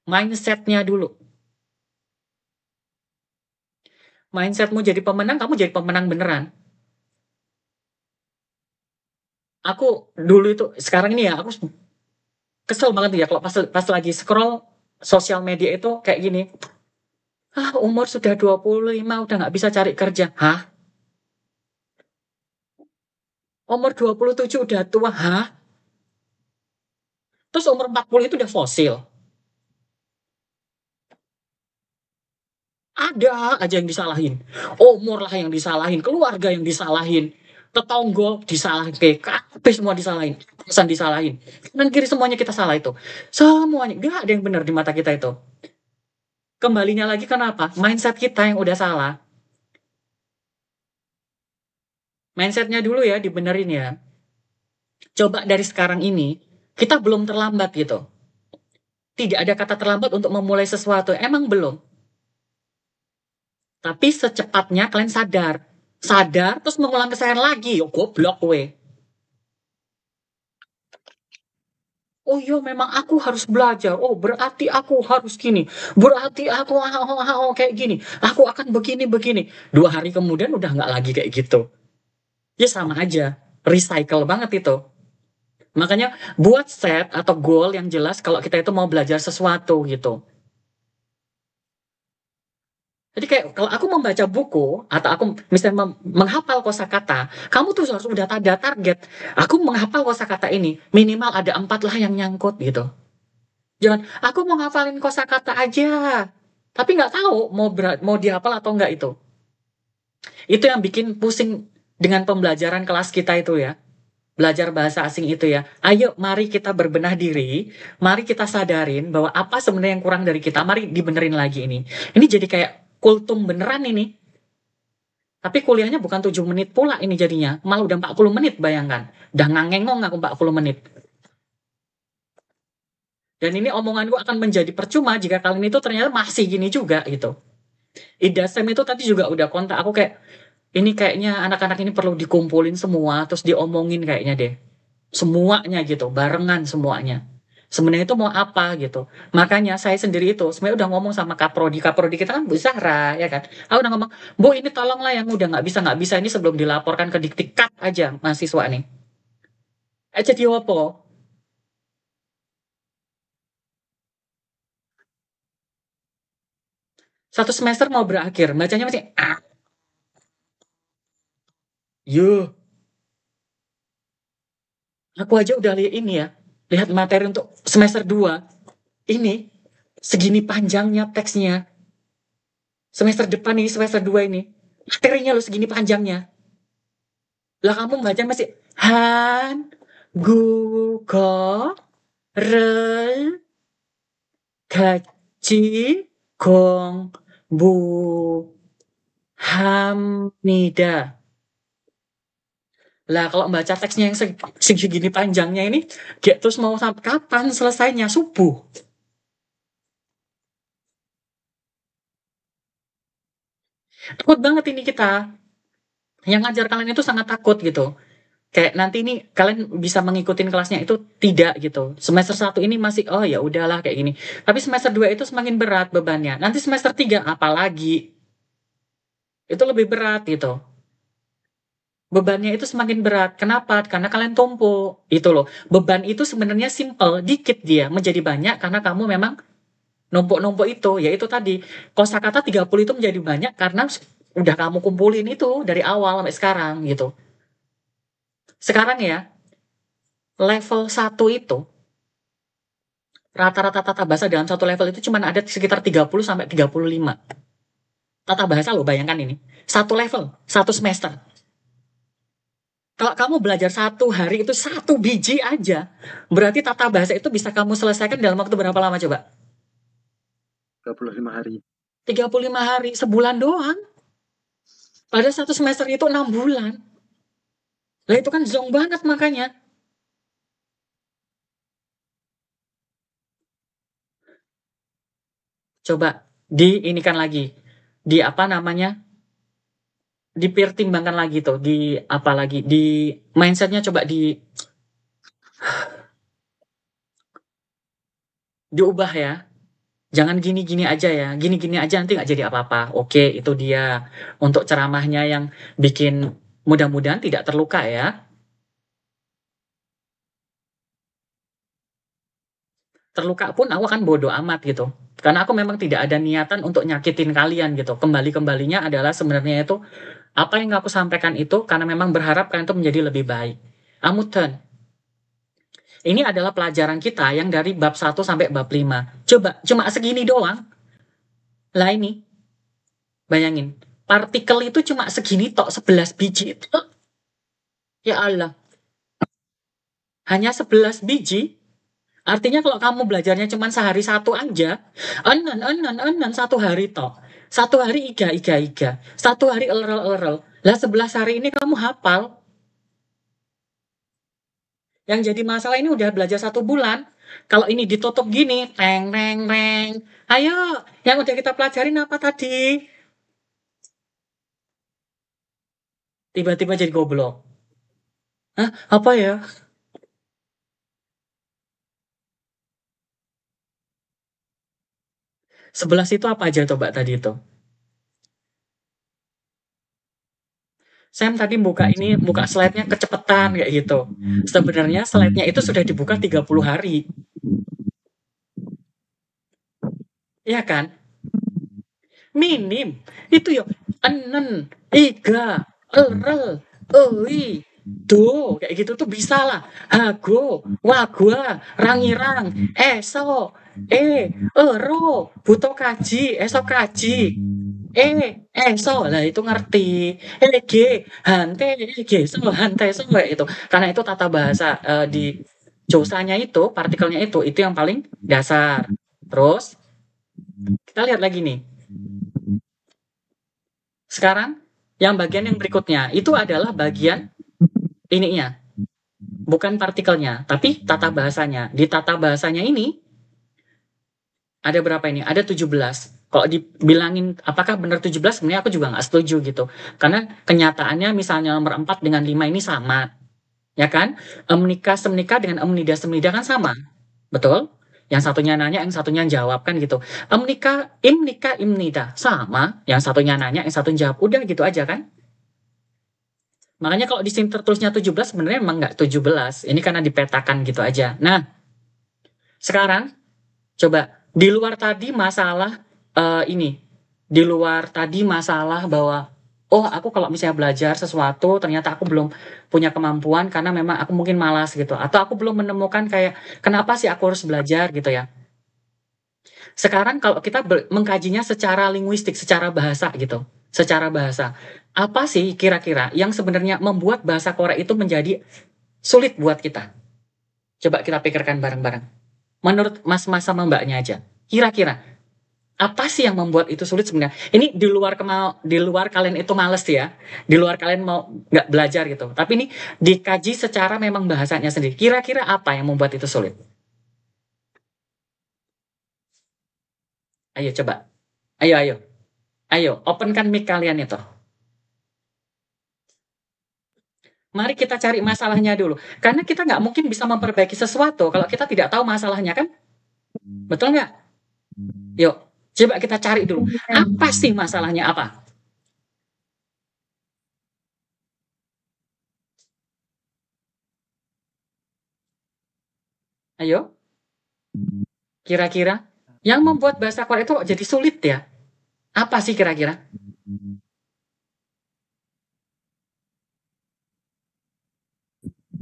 mindsetnya dulu. Mindsetmu jadi pemenang, kamu jadi pemenang beneran. Aku dulu itu, sekarang ini ya, aku kesel banget ya kalau pas lagi scroll sosial media itu kayak gini. Umur sudah 25 udah nggak bisa cari kerja. Hah? Umur 27 udah tua. Hah? Terus umur 40 itu udah fosil. Ada aja yang disalahin. Umur lah yang disalahin, keluarga yang disalahin, tetangga disalahin, kabeh semua disalahin, pesan disalahin. Kanan kiri semuanya kita salah itu. Semuanya, gak ada yang benar di mata kita itu. Kembalinya lagi kenapa? Mindset kita yang udah salah. Mindsetnya dulu ya, dibenerin ya. Coba dari sekarang ini, kita belum terlambat gitu. Tidak ada kata terlambat untuk memulai sesuatu, emang belum. Tapi secepatnya kalian sadar, terus mengulang kesalahan lagi, yo goblok we. Oh iya memang aku harus belajar, oh berarti aku harus gini, berarti aku kayak gini, aku akan begini. 2 hari kemudian udah nggak lagi kayak gitu. Ya sama aja, recycle banget itu. Makanya buat set atau goal yang jelas kalau kita itu mau belajar sesuatu gitu. Jadi kayak kalau aku membaca buku atau aku misalnya menghafal kosakata, kamu tuh harus udah ada target. Aku menghafal kosakata ini minimal ada 4 lah yang nyangkut gitu. Jangan aku mau ngafalin kosakata aja, tapi nggak tahu mau dihafal atau enggak itu. Itu yang bikin pusing dengan pembelajaran kelas kita itu ya. Belajar bahasa asing itu ya. Ayo mari kita berbenah diri, mari kita sadarin bahwa apa sebenarnya yang kurang dari kita, mari dibenerin lagi ini. Ini jadi kayak kultum beneran ini. Tapi kuliahnya bukan 7 menit pula ini jadinya, malah udah 40 menit bayangkan. Udah ngangengong aku 40 menit. Dan ini omonganku akan menjadi percuma jika kalian itu ternyata masih gini juga gitu. Idasem itu tadi juga udah kontak aku kayak, ini kayaknya anak-anak ini perlu dikumpulin semua, terus diomongin kayaknya deh. Semuanya gitu, barengan semuanya. Sebenarnya itu mau apa gitu. Makanya saya sendiri itu sebenarnya udah ngomong sama Kaprodi kita kan Bu Zahra ya kan. Aku udah ngomong, "Bu ini tolonglah yang udah nggak bisa ini sebelum dilaporkan ke Dikti cut aja mahasiswa nih." Jadi apa? Satu semester mau berakhir, bacanya masih yuh. Aku aja udah lihat materi untuk semester 2. Ini segini panjangnya teksnya. Semester depan ini, semester 2 ini. Materinya loh segini panjangnya. Lah kamu baca masih Han, gu, go, rel, gaji, gong, bu, hamida. Lah kalau baca teksnya yang segini panjangnya ini, terus mau sampai kapan selesainya? Subuh. Takut banget ini kita. Yang ngajar kalian itu sangat takut gitu. Kayak nanti ini kalian bisa mengikuti kelasnya itu tidak gitu. Semester 1 ini masih oh ya udahlah kayak gini. Tapi semester 2 itu semakin berat bebannya. Nanti semester 3 apalagi. Itu lebih berat gitu. Bebannya itu semakin berat. Kenapa? Karena kalian tumpuk. Itu loh. Beban itu sebenarnya simple, dikit dia menjadi banyak karena kamu memang numpuk-numpuk itu. Yaitu tadi kosakata 30 itu menjadi banyak karena udah kamu kumpulin itu dari awal sampai sekarang gitu. Sekarang ya, level 1 itu rata-rata tata bahasa dalam satu level itu cuma ada sekitar 30 sampai 35. Tata bahasa loh, bayangkan ini. Satu level, satu semester. Kalau kamu belajar 1 hari itu 1 biji aja, berarti tata bahasa itu bisa kamu selesaikan dalam waktu berapa lama coba? 35 hari. 35 hari, sebulan doang. Pada satu semester itu 6 bulan. Lah itu kan zong banget makanya. Coba diinikan lagi. Di apa namanya? Dipertimbangkan lagi tuh, di apa lagi? Di mindsetnya coba diubah ya. Jangan gini-gini aja ya. Gini-gini aja nanti nggak jadi apa-apa. Oke, itu dia. Untuk ceramahnya yang bikin mudah-mudahan tidak terluka ya. Terluka pun aku akan bodoh amat gitu. Karena aku memang tidak ada niatan untuk nyakitin kalian gitu. Kembali-kembalinya adalah sebenarnya itu apa yang aku sampaikan itu karena memang berharap kalian itu menjadi lebih baik. Amutan. Ini adalah pelajaran kita yang dari bab 1 sampai bab 5. Coba, cuma segini doang. Lah ini, bayangin. Partikel itu cuma segini tok, 11 biji. Ya Allah. Hanya 11 biji. Artinya kalau kamu belajarnya cuma sehari 1 aja, enan 1 hari tok. 1 hari iga. 1 hari erel. Lah 11 hari ini kamu hafal. Yang jadi masalah ini udah belajar 1 bulan. Kalau ini ditutup gini, teng. Ayo, yang udah kita pelajarin apa tadi? Tiba-tiba jadi goblok. Hah? Apa ya? Sebelas itu apa aja coba tadi itu? Sam tadi buka slide-nya kecepatan kayak gitu. Sebenarnya slide-nya itu sudah dibuka 30 hari. Iya kan? Minim. Itu yo enen, iga, erel, oi, do, kayak gitu tuh bisa lah. Hago, wagwa, rangirang, eso, ero, buto kaji, esok kaji. So lah itu ngerti. Hante, so itu. Karena itu tata bahasa di josanya itu, partikelnya itu yang paling dasar. Terus kita lihat lagi nih. Sekarang yang bagian yang berikutnya itu adalah bagian ininya. Bukan partikelnya, tapi tata bahasanya. Di tata bahasanya ini ada berapa ini? Ada 17. Kalau dibilangin apakah benar 17, sebenarnya aku juga nggak setuju gitu. Karena kenyataannya misalnya nomor 4 dengan 5 ini sama. Ya kan? Emnika semnika dengan emnida semnida kan sama. Betul? Yang satunya nanya, yang satunya jawab kan gitu. Imnika, imnida. Sama, yang satunya nanya, yang satunya jawab. Udah gitu aja kan? Makanya kalau di sini tertulisnya 17 sebenarnya memang nggak 17. Ini karena dipetakan gitu aja. Nah, sekarang coba di luar tadi masalah ini. Di luar tadi masalah bahwa oh aku kalau misalnya belajar sesuatu ternyata aku belum punya kemampuan karena memang aku mungkin malas gitu. Atau aku belum menemukan kayak kenapa sih aku harus belajar gitu ya. Sekarang kalau kita mengkajinya secara linguistik, secara bahasa gitu. Secara bahasa. Apa sih kira-kira yang sebenarnya membuat bahasa Korea itu menjadi sulit buat kita? Coba kita pikirkan bareng-bareng. Menurut mas-mas sama mbaknya aja. Kira-kira apa sih yang membuat itu sulit sebenarnya? Ini di luar kalian itu males ya. Di luar kalian mau nggak belajar gitu. Tapi ini dikaji secara memang bahasanya sendiri. Kira-kira apa yang membuat itu sulit? Ayo coba. Ayo. Ayo, openkan mic kalian itu. Mari kita cari masalahnya dulu. Karena kita nggak mungkin bisa memperbaiki sesuatu kalau kita tidak tahu masalahnya kan? Betul nggak? Yuk, coba kita cari dulu. Apa sih masalahnya apa? Ayo. Kira-kira yang membuat bahasa Korea itu kok jadi sulit ya? Apa sih kira-kira?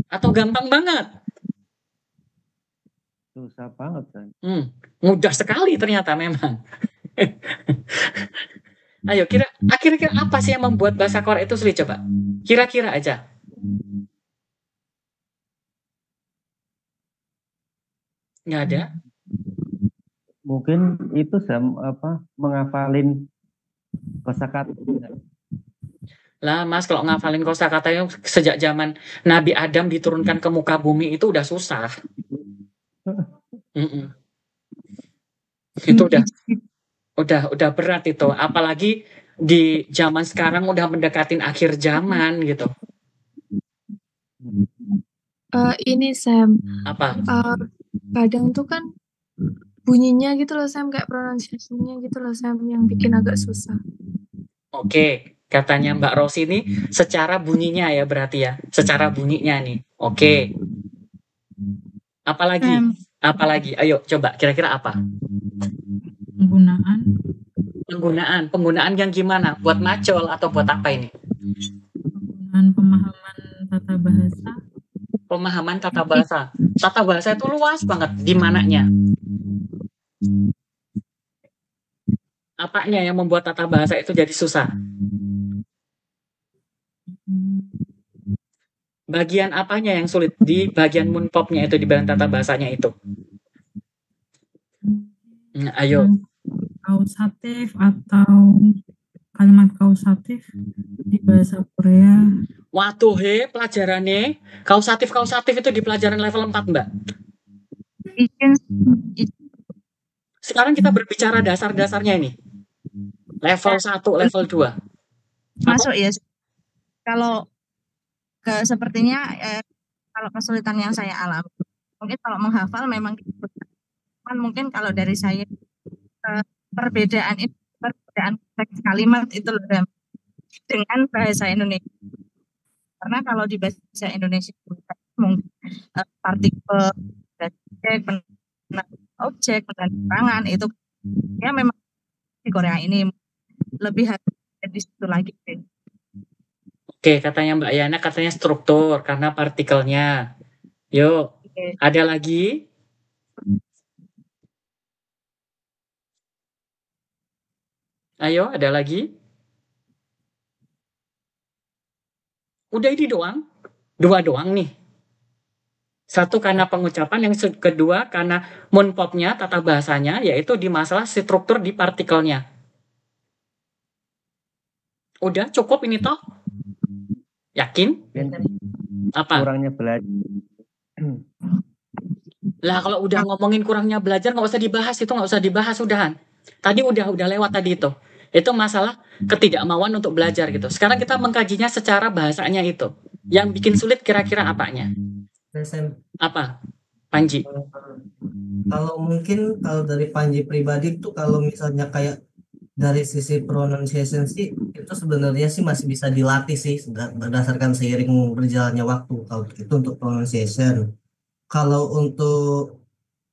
Atau gampang banget? Susah banget kan. Mudah sekali ternyata memang. Ayo, kira-kira apa sih yang membuat bahasa Korea itu sulit coba? Kira-kira aja. Nggak ada? Mungkin itu menghafalin kosakata. Lah mas, kalau ngafalin kosakatanya sejak zaman Nabi Adam diturunkan ke muka bumi itu udah susah. Itu udah berat itu. Apalagi di zaman sekarang udah mendekatin akhir zaman gitu. Ini Sam. Apa? Kadang tuh kan bunyinya gitu loh Sam, kayak pronunciation-nya gitu loh Sam, yang bikin agak susah. Oke, katanya Mbak Rosi ini secara bunyinya ya berarti ya, secara bunyinya nih. Oke. Apalagi? Apalagi? Ayo coba kira-kira apa? Penggunaan yang gimana? Buat macul atau buat apa ini? Pemahaman tata bahasa. Pemahaman tata bahasa. Tata bahasa itu luas banget. Di mananya? Apanya yang membuat tata bahasa itu jadi susah? Bagian apanya yang sulit? Di bagian munpopnya itu, di bagian tata bahasanya itu. Ayo. Kausatif atau kalimat kausatif di bahasa Korea. Waduh pelajarannya kausatif itu di pelajaran level 4 Mbak. Sekarang kita berbicara dasar-dasarnya ini. Level 1, level 2. Masuk ya. Kalau sepertinya kalau kesulitan yang saya alami, mungkin kalau menghafal memang mungkin kalau dari saya perbedaan teks kalimat itu dengan bahasa Indonesia. Karena kalau di bahasa Indonesia mungkin partikel, objek, penerangan itu ya memang di Korea ini lebih di situ lagi. Oke, katanya Mbak Yana katanya struktur karena partikelnya. Yuk, ada lagi? Ayo, ada lagi? Udah ini doang? 2 doang nih. Satu karena pengucapan, yang kedua karena munpopnya, tata bahasanya, yaitu di masalah struktur di partikelnya. Udah cukup ini toh? Yakin? Apa? Kurangnya belajar. Lah kalau udah ngomongin kurangnya belajar nggak usah dibahas, itu nggak usah dibahas udahan. Tadi udah lewat tadi itu. Itu masalah ketidakmauan untuk belajar gitu. Sekarang kita mengkajinya secara bahasanya itu. Yang bikin sulit kira-kira apanya? Apa? Panji? Kalau mungkin kalau dari Panji pribadi tuh kalau misalnya kayak dari sisi pronunciation sih itu sebenarnya sih masih bisa dilatih sih berdasarkan seiring berjalannya waktu kalau itu untuk pronunciation. Kalau untuk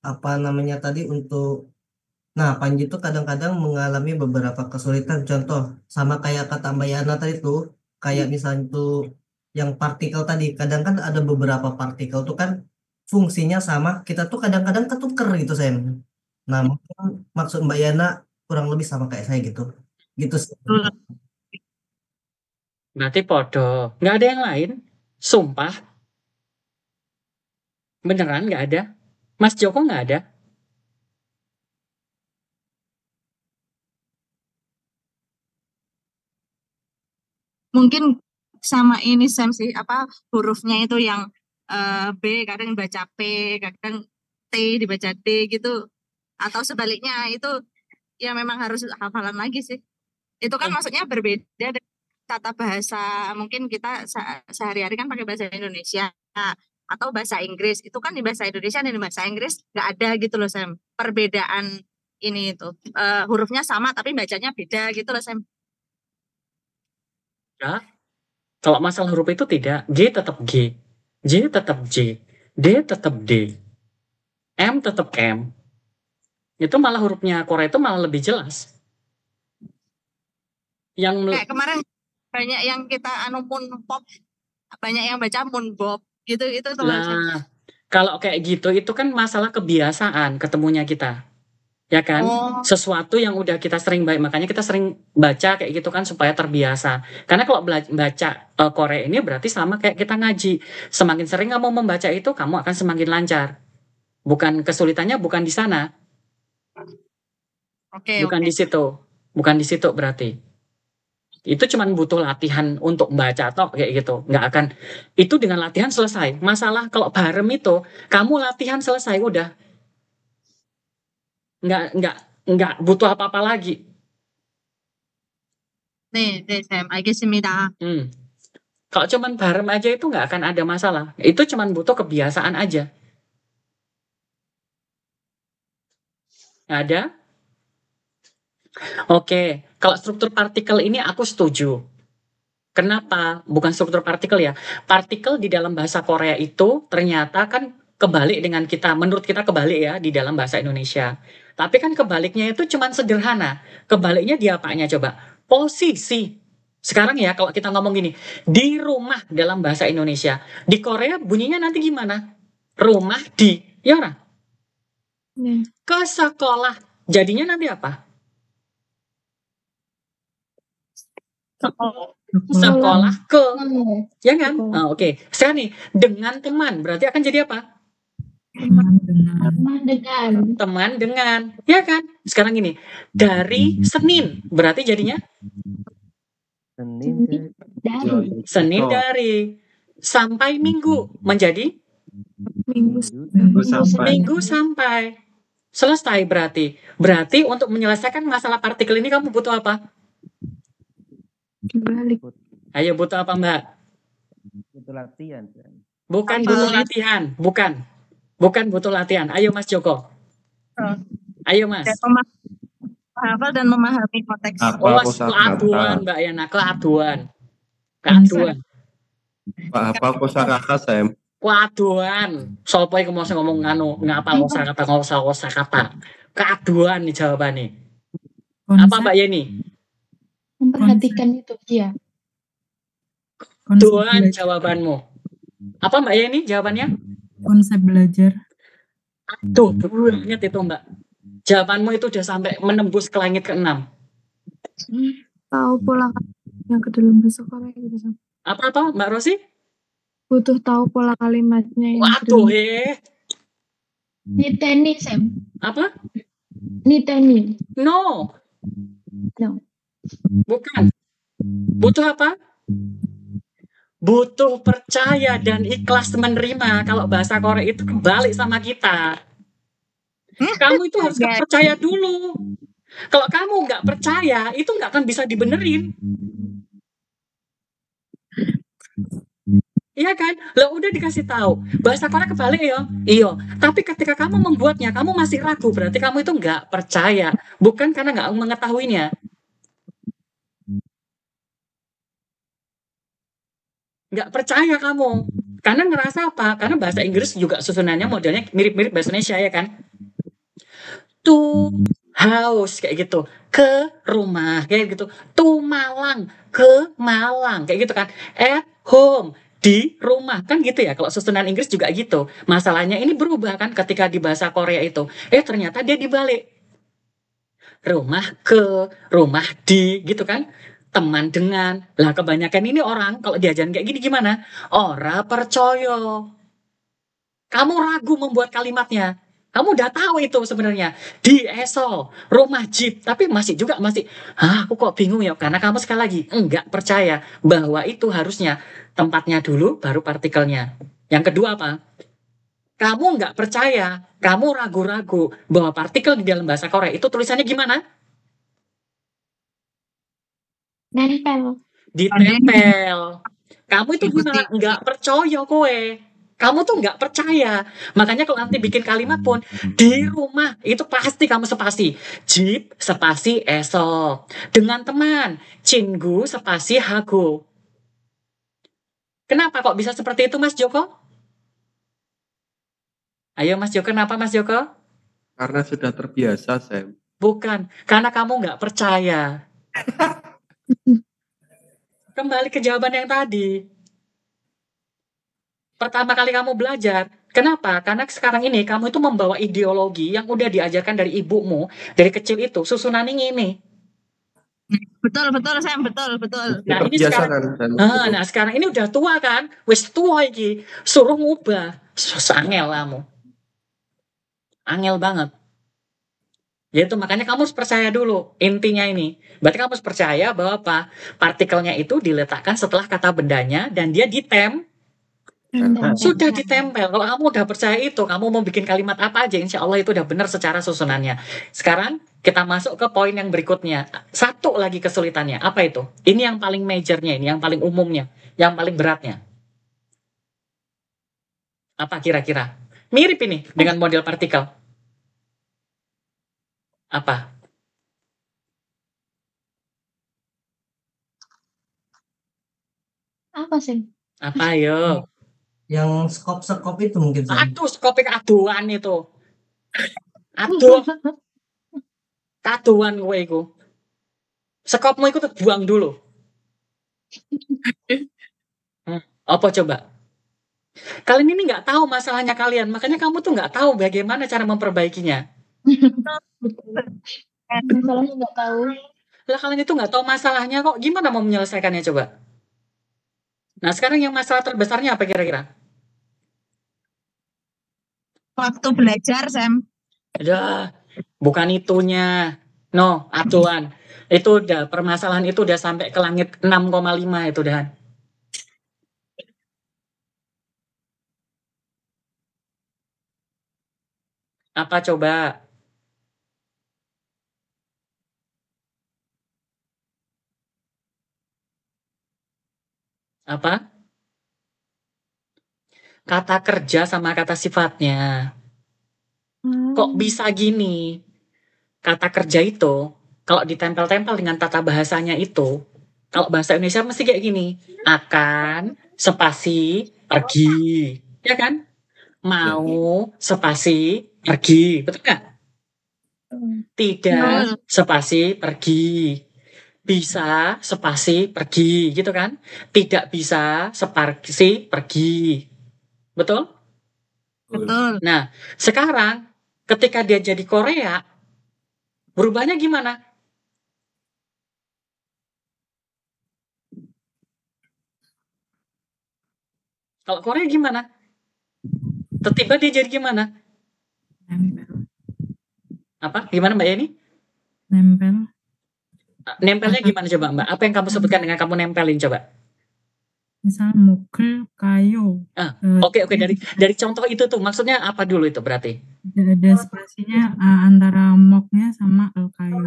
apa namanya tadi untuk Panji tuh kadang-kadang mengalami beberapa kesulitan contoh sama kayak kata Mbak Yana tadi tuh kayak misalnya tuh yang partikel tadi kadang kan ada beberapa partikel tuh kan fungsinya sama kita tuh kadang-kadang ketuker gitu Sam. Nah mungkin maksud Mbak Yana kurang lebih sama kayak saya gitu gitu sih. Betul. Berarti podo. Nggak ada yang lain? Sumpah. Beneran nggak ada? Mas Joko nggak ada? Mungkin sama ini Sam sih, apa hurufnya itu yang B kadang dibaca P, kadang T dibaca D gitu. Atau sebaliknya itu ya memang harus hafalan lagi sih. Itu kan maksudnya berbeda dengan tata bahasa, mungkin kita sehari-hari kan pakai bahasa Indonesia atau bahasa Inggris. Itu kan di bahasa Indonesia dan di bahasa Inggris nggak ada gitu loh Sam. Perbedaan ini itu hurufnya sama tapi bacanya beda gitu loh Sam. Ya. Kalau masalah huruf itu tidak. G tetap G. J tetap J. D tetap D. M tetap M. Itu malah hurufnya Korea itu malah lebih jelas. Yang Kayak kemarin banyak yang kita pun pop, banyak yang baca Moonbob gitu itu tuh loh Sam. lah, kalau kayak gitu itu kan masalah kebiasaan ketemunya kita. Ya kan? Oh. Sesuatu yang udah kita sering baca, makanya kita sering baca kayak gitu kan supaya terbiasa. Karena kalau baca Korea ini berarti sama kayak kita ngaji. Semakin sering kamu membaca itu, kamu akan semakin lancar. Bukan kesulitannya bukan di sana. Oke, Bukan di situ. Bukan di situ berarti. Itu cuma butuh latihan untuk baca tok kayak gitu. Nggak akan. Itu dengan latihan selesai. Masalah kalau barem itu, kamu latihan selesai udah. Nggak butuh apa-apa lagi. 네, Sam. 알겠습니다. Kalau cuman barem aja itu nggak akan ada masalah. Itu cuman butuh kebiasaan aja. Ada? Oke, kalau struktur partikel ini aku setuju. Kenapa? Bukan struktur partikel ya. Partikel di dalam bahasa Korea itu ternyata kan kebalik dengan kita. Menurut kita kebalik ya di dalam bahasa Indonesia. Tapi kan kebaliknya itu cuman sederhana. Kebaliknya di apanya coba? Posisi. Sekarang ya kalau kita ngomong gini, di rumah dalam bahasa Indonesia. Di Korea bunyinya nanti gimana? Rumah di, ya orang? Ke sekolah. Jadinya nanti apa? Sekolah ke, ya kan? Oke. Sekarang nih, dengan teman berarti akan jadi apa? Teman dengan, ya kan? Sekarang gini, dari Senin berarti jadinya Senin dari, sampai Minggu menjadi Minggu sampai. Selesai berarti. Berarti untuk menyelesaikan masalah partikel ini kamu butuh apa? Balik. Ayo butuh apa Mbak? Butuh latihan. Bukan butuh latihan, bukan butuh latihan. Ayo Mas Joko. Ayo Mas. Menghafal dan memahami konteks. Keaduan Mbak Yana, keaduan. Hafal kosakata Sam. Keaduan. Sopo iku mau ngomong ngapal kosakata. Keaduan nih jawabannya. Apa Mbak Yeni? Memperhatikan itu, iya. Keaduan jawabanmu. Apa Mbak Yeni jawabannya? Konsep belajar. Aduh, banget itu Mbak. Jawabanmu itu udah sampai menembus ke langit ke-6. Tahu pola kalimatnya ke dalam bahasa Korea gitu. Apa Mbak Rosi? Butuh tahu pola kalimatnya yang Waduh, Niteni, Sam. Apa? Niteni. No. Bukan. Butuh apa? Butuh percaya dan ikhlas menerima. Kalau bahasa Korea itu kebalik sama kita. Kamu itu harus percaya dulu. Kalau kamu nggak percaya, itu nggak akan bisa dibenerin. Iya kan? Lah udah dikasih tahu. Bahasa Korea kebalik ya. Iya. Tapi ketika kamu membuatnya, kamu masih ragu. Berarti kamu itu nggak percaya. Bukan karena nggak mengetahuinya. Nggak percaya kamu. Karena ngerasa apa? Karena bahasa Inggris juga susunannya modelnya mirip-mirip bahasa Indonesia ya kan? To house kayak gitu. Ke rumah kayak gitu. To Malang, ke Malang kayak gitu kan. At home, di rumah kan gitu ya. Kalau susunan Inggris juga gitu. Masalahnya ini berubah kan ketika di bahasa Korea itu. Ternyata dia dibalik. Rumah ke, rumah di gitu kan. Teman dengan. Lah kebanyakan ini orang kalau diajarin kayak gini gimana? Ora percaya. Kamu ragu membuat kalimatnya. Kamu udah tahu itu sebenarnya. Di ESO, rumah jeep. Tapi masih, aku kok bingung ya. Karena kamu sekali lagi enggak percaya bahwa itu harusnya tempatnya dulu, baru partikelnya. Yang kedua apa? Kamu enggak percaya, kamu ragu-ragu bahwa partikel di dalam bahasa Korea itu tulisannya gimana? Nempel. Ditempel. Kamu itu gimana? Enggak percaya kowe. Kamu tuh nggak percaya. Makanya kalau nanti bikin kalimat pun, di rumah, itu pasti kamu spasi. Jeep, spasi ESO. Dengan teman, Cinggu, spasi hago. Kenapa kok bisa seperti itu Mas Joko? Ayo Mas Joko, kenapa Mas Joko? Karena sudah terbiasa, Sam. Bukan, karena kamu nggak percaya. Kembali ke jawaban yang tadi. Pertama kali kamu belajar, kenapa? Karena sekarang ini kamu itu membawa ideologi yang udah diajarkan dari ibumu, dari kecil itu, susunan ini. Betul, Sam, betul. Nah ini Terbiasa sekarang, kan, Sam? nah sekarang ini udah tua kan, wis tua iki, suruh ngubah, angel kamu, angel banget. Yaitu makanya kamu harus percaya dulu intinya ini. Berarti kamu harus percaya bahwa apa? Partikelnya itu diletakkan setelah kata bendanya dan dia sudah ditempel. Kalau kamu udah percaya itu, kamu mau bikin kalimat apa aja, insya Allah itu udah benar secara susunannya. Sekarang kita masuk ke poin yang berikutnya. Satu lagi kesulitannya, apa itu? Ini yang paling majornya, ini yang paling umumnya, yang paling beratnya. Apa kira-kira? Mirip ini dengan model partikel. Apa? Apa sih? Apa ayo? Yang skop itu mungkin. Aduh, skopik aduan itu. Aduh. Kaduan gue iku. Skopmu itu buang dulu. Apa coba? Kalian ini nggak tahu masalahnya kalian, makanya kamu tuh nggak tahu bagaimana cara memperbaikinya. Masalahnya nggak tahu. Lah kalian itu nggak tahu masalahnya kok, gimana mau menyelesaikannya coba? Nah sekarang yang masalah terbesarnya apa kira-kira? Waktu belajar, Sam. Udah, bukan itunya. No, aduan. Itu udah, permasalahan itu udah sampai ke langit 6,5 itu dah. Apa coba? Apa? Kata kerja sama kata sifatnya. Kok bisa gini? Kata kerja itu, kalau ditempel-tempel dengan tata bahasanya itu, kalau bahasa Indonesia mesti kayak gini. Akan, spasi, pergi. Ya kan? Mau, spasi, pergi. Betul nggak? Tidak, spasi, pergi. Bisa, spasi, pergi. Gitu kan? Tidak bisa, spasi, pergi. Betul? Betul. Nah, sekarang ketika dia jadi Korea, berubahnya gimana? Kalau Korea gimana? Tiba-tiba dia jadi gimana? Nempel. Apa? Gimana Mbak Yeni? Nempel. Nempelnya gimana coba Mbak? Apa yang kamu sebutkan dengan kamu nempelin coba? Misal mukul kayu. Oke. Dari contoh itu tuh maksudnya apa dulu itu berarti? Ada spasinya antara moknya sama kayu.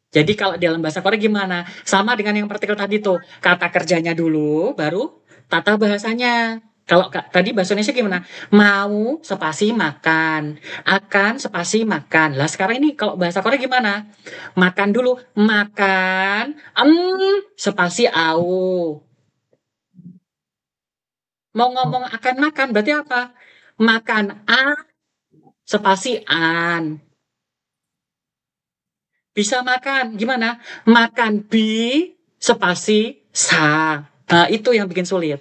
Jadi kalau dalam bahasa Korea gimana? Sama dengan yang partikel tadi tuh. Kata kerjanya dulu, baru tata bahasanya. Kalau tadi bahasa Indonesia gimana? Mau spasi makan, akan spasi makan. Lah sekarang ini kalau bahasa Korea gimana? Makan dulu, makan, spasi au. Mau ngomong akan makan berarti apa? Makan a, spasi an. Bisa makan, gimana? Makan bi, spasi sa. Nah, itu yang bikin sulit.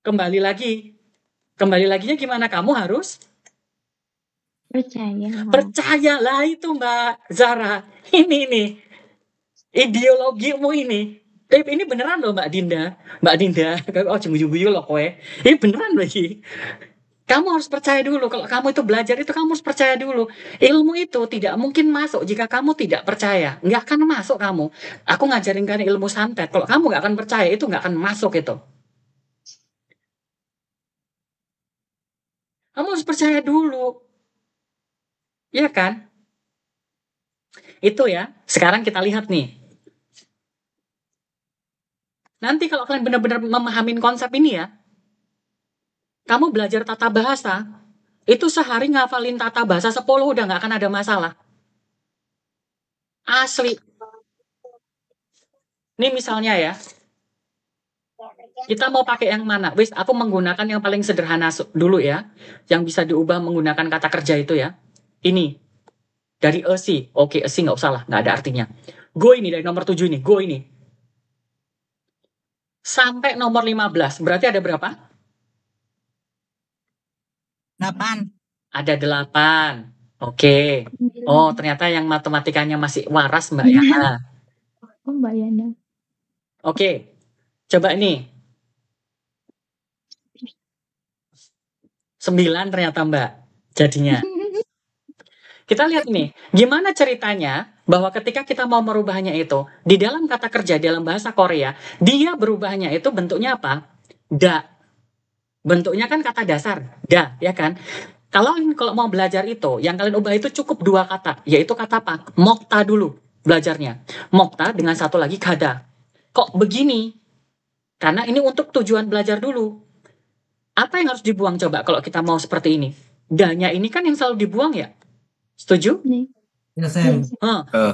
Kembali laginya gimana? Kamu harus percaya lah itu Mbak Zara. Ini nih, ideologimu ini. Ini beneran loh Mbak Dinda. Oh jenggu-jenggu loh kowe. Ini beneran lagi. Kamu harus percaya dulu. Kalau kamu itu belajar itu kamu harus percaya dulu. Ilmu itu tidak mungkin masuk jika kamu tidak percaya. Nggak akan masuk kamu. Aku ngajarin kalian ilmu santet. Kalau kamu nggak akan percaya itu nggak akan masuk itu. Kamu harus percaya dulu. Iya kan? Itu ya. Sekarang kita lihat nih. Nanti kalau kalian benar-benar memahami konsep ini ya. Kamu belajar tata bahasa. Itu sehari ngafalin tata bahasa 10 udah nggak akan ada masalah. Asli. Ini misalnya ya. Kita mau pakai yang mana? Wis, aku menggunakan yang paling sederhana dulu ya. Yang bisa diubah menggunakan kata kerja itu ya. Ini. Dari esi. Oke, esi nggak usah lah. Nggak ada artinya. Go ini dari nomor 7 ini. Go ini. Sampai nomor 15. Berarti ada berapa? 8. Ada 8. Oke. Oh, ternyata yang matematikanya masih waras Mbak Yana. Oh, Mbak Yana. Oke. Coba ini. 9 ternyata Mbak. Jadinya. Kita lihat nih. Gimana ceritanya bahwa ketika kita mau merubahnya itu. Di dalam kata kerja, dalam bahasa Korea. Dia berubahnya itu bentuknya apa? Da. Bentuknya kan kata dasar. Da, ya kan? Kalau mau belajar itu, yang kalian ubah itu cukup 2 kata. Yaitu kata apa? Mokta dulu belajarnya. Mokta dengan satu lagi kada. Kok begini? Karena ini untuk tujuan belajar dulu. Apa yang harus dibuang coba kalau kita mau seperti ini? Da-nya ini kan yang selalu dibuang ya? Setuju? Ya, Sam.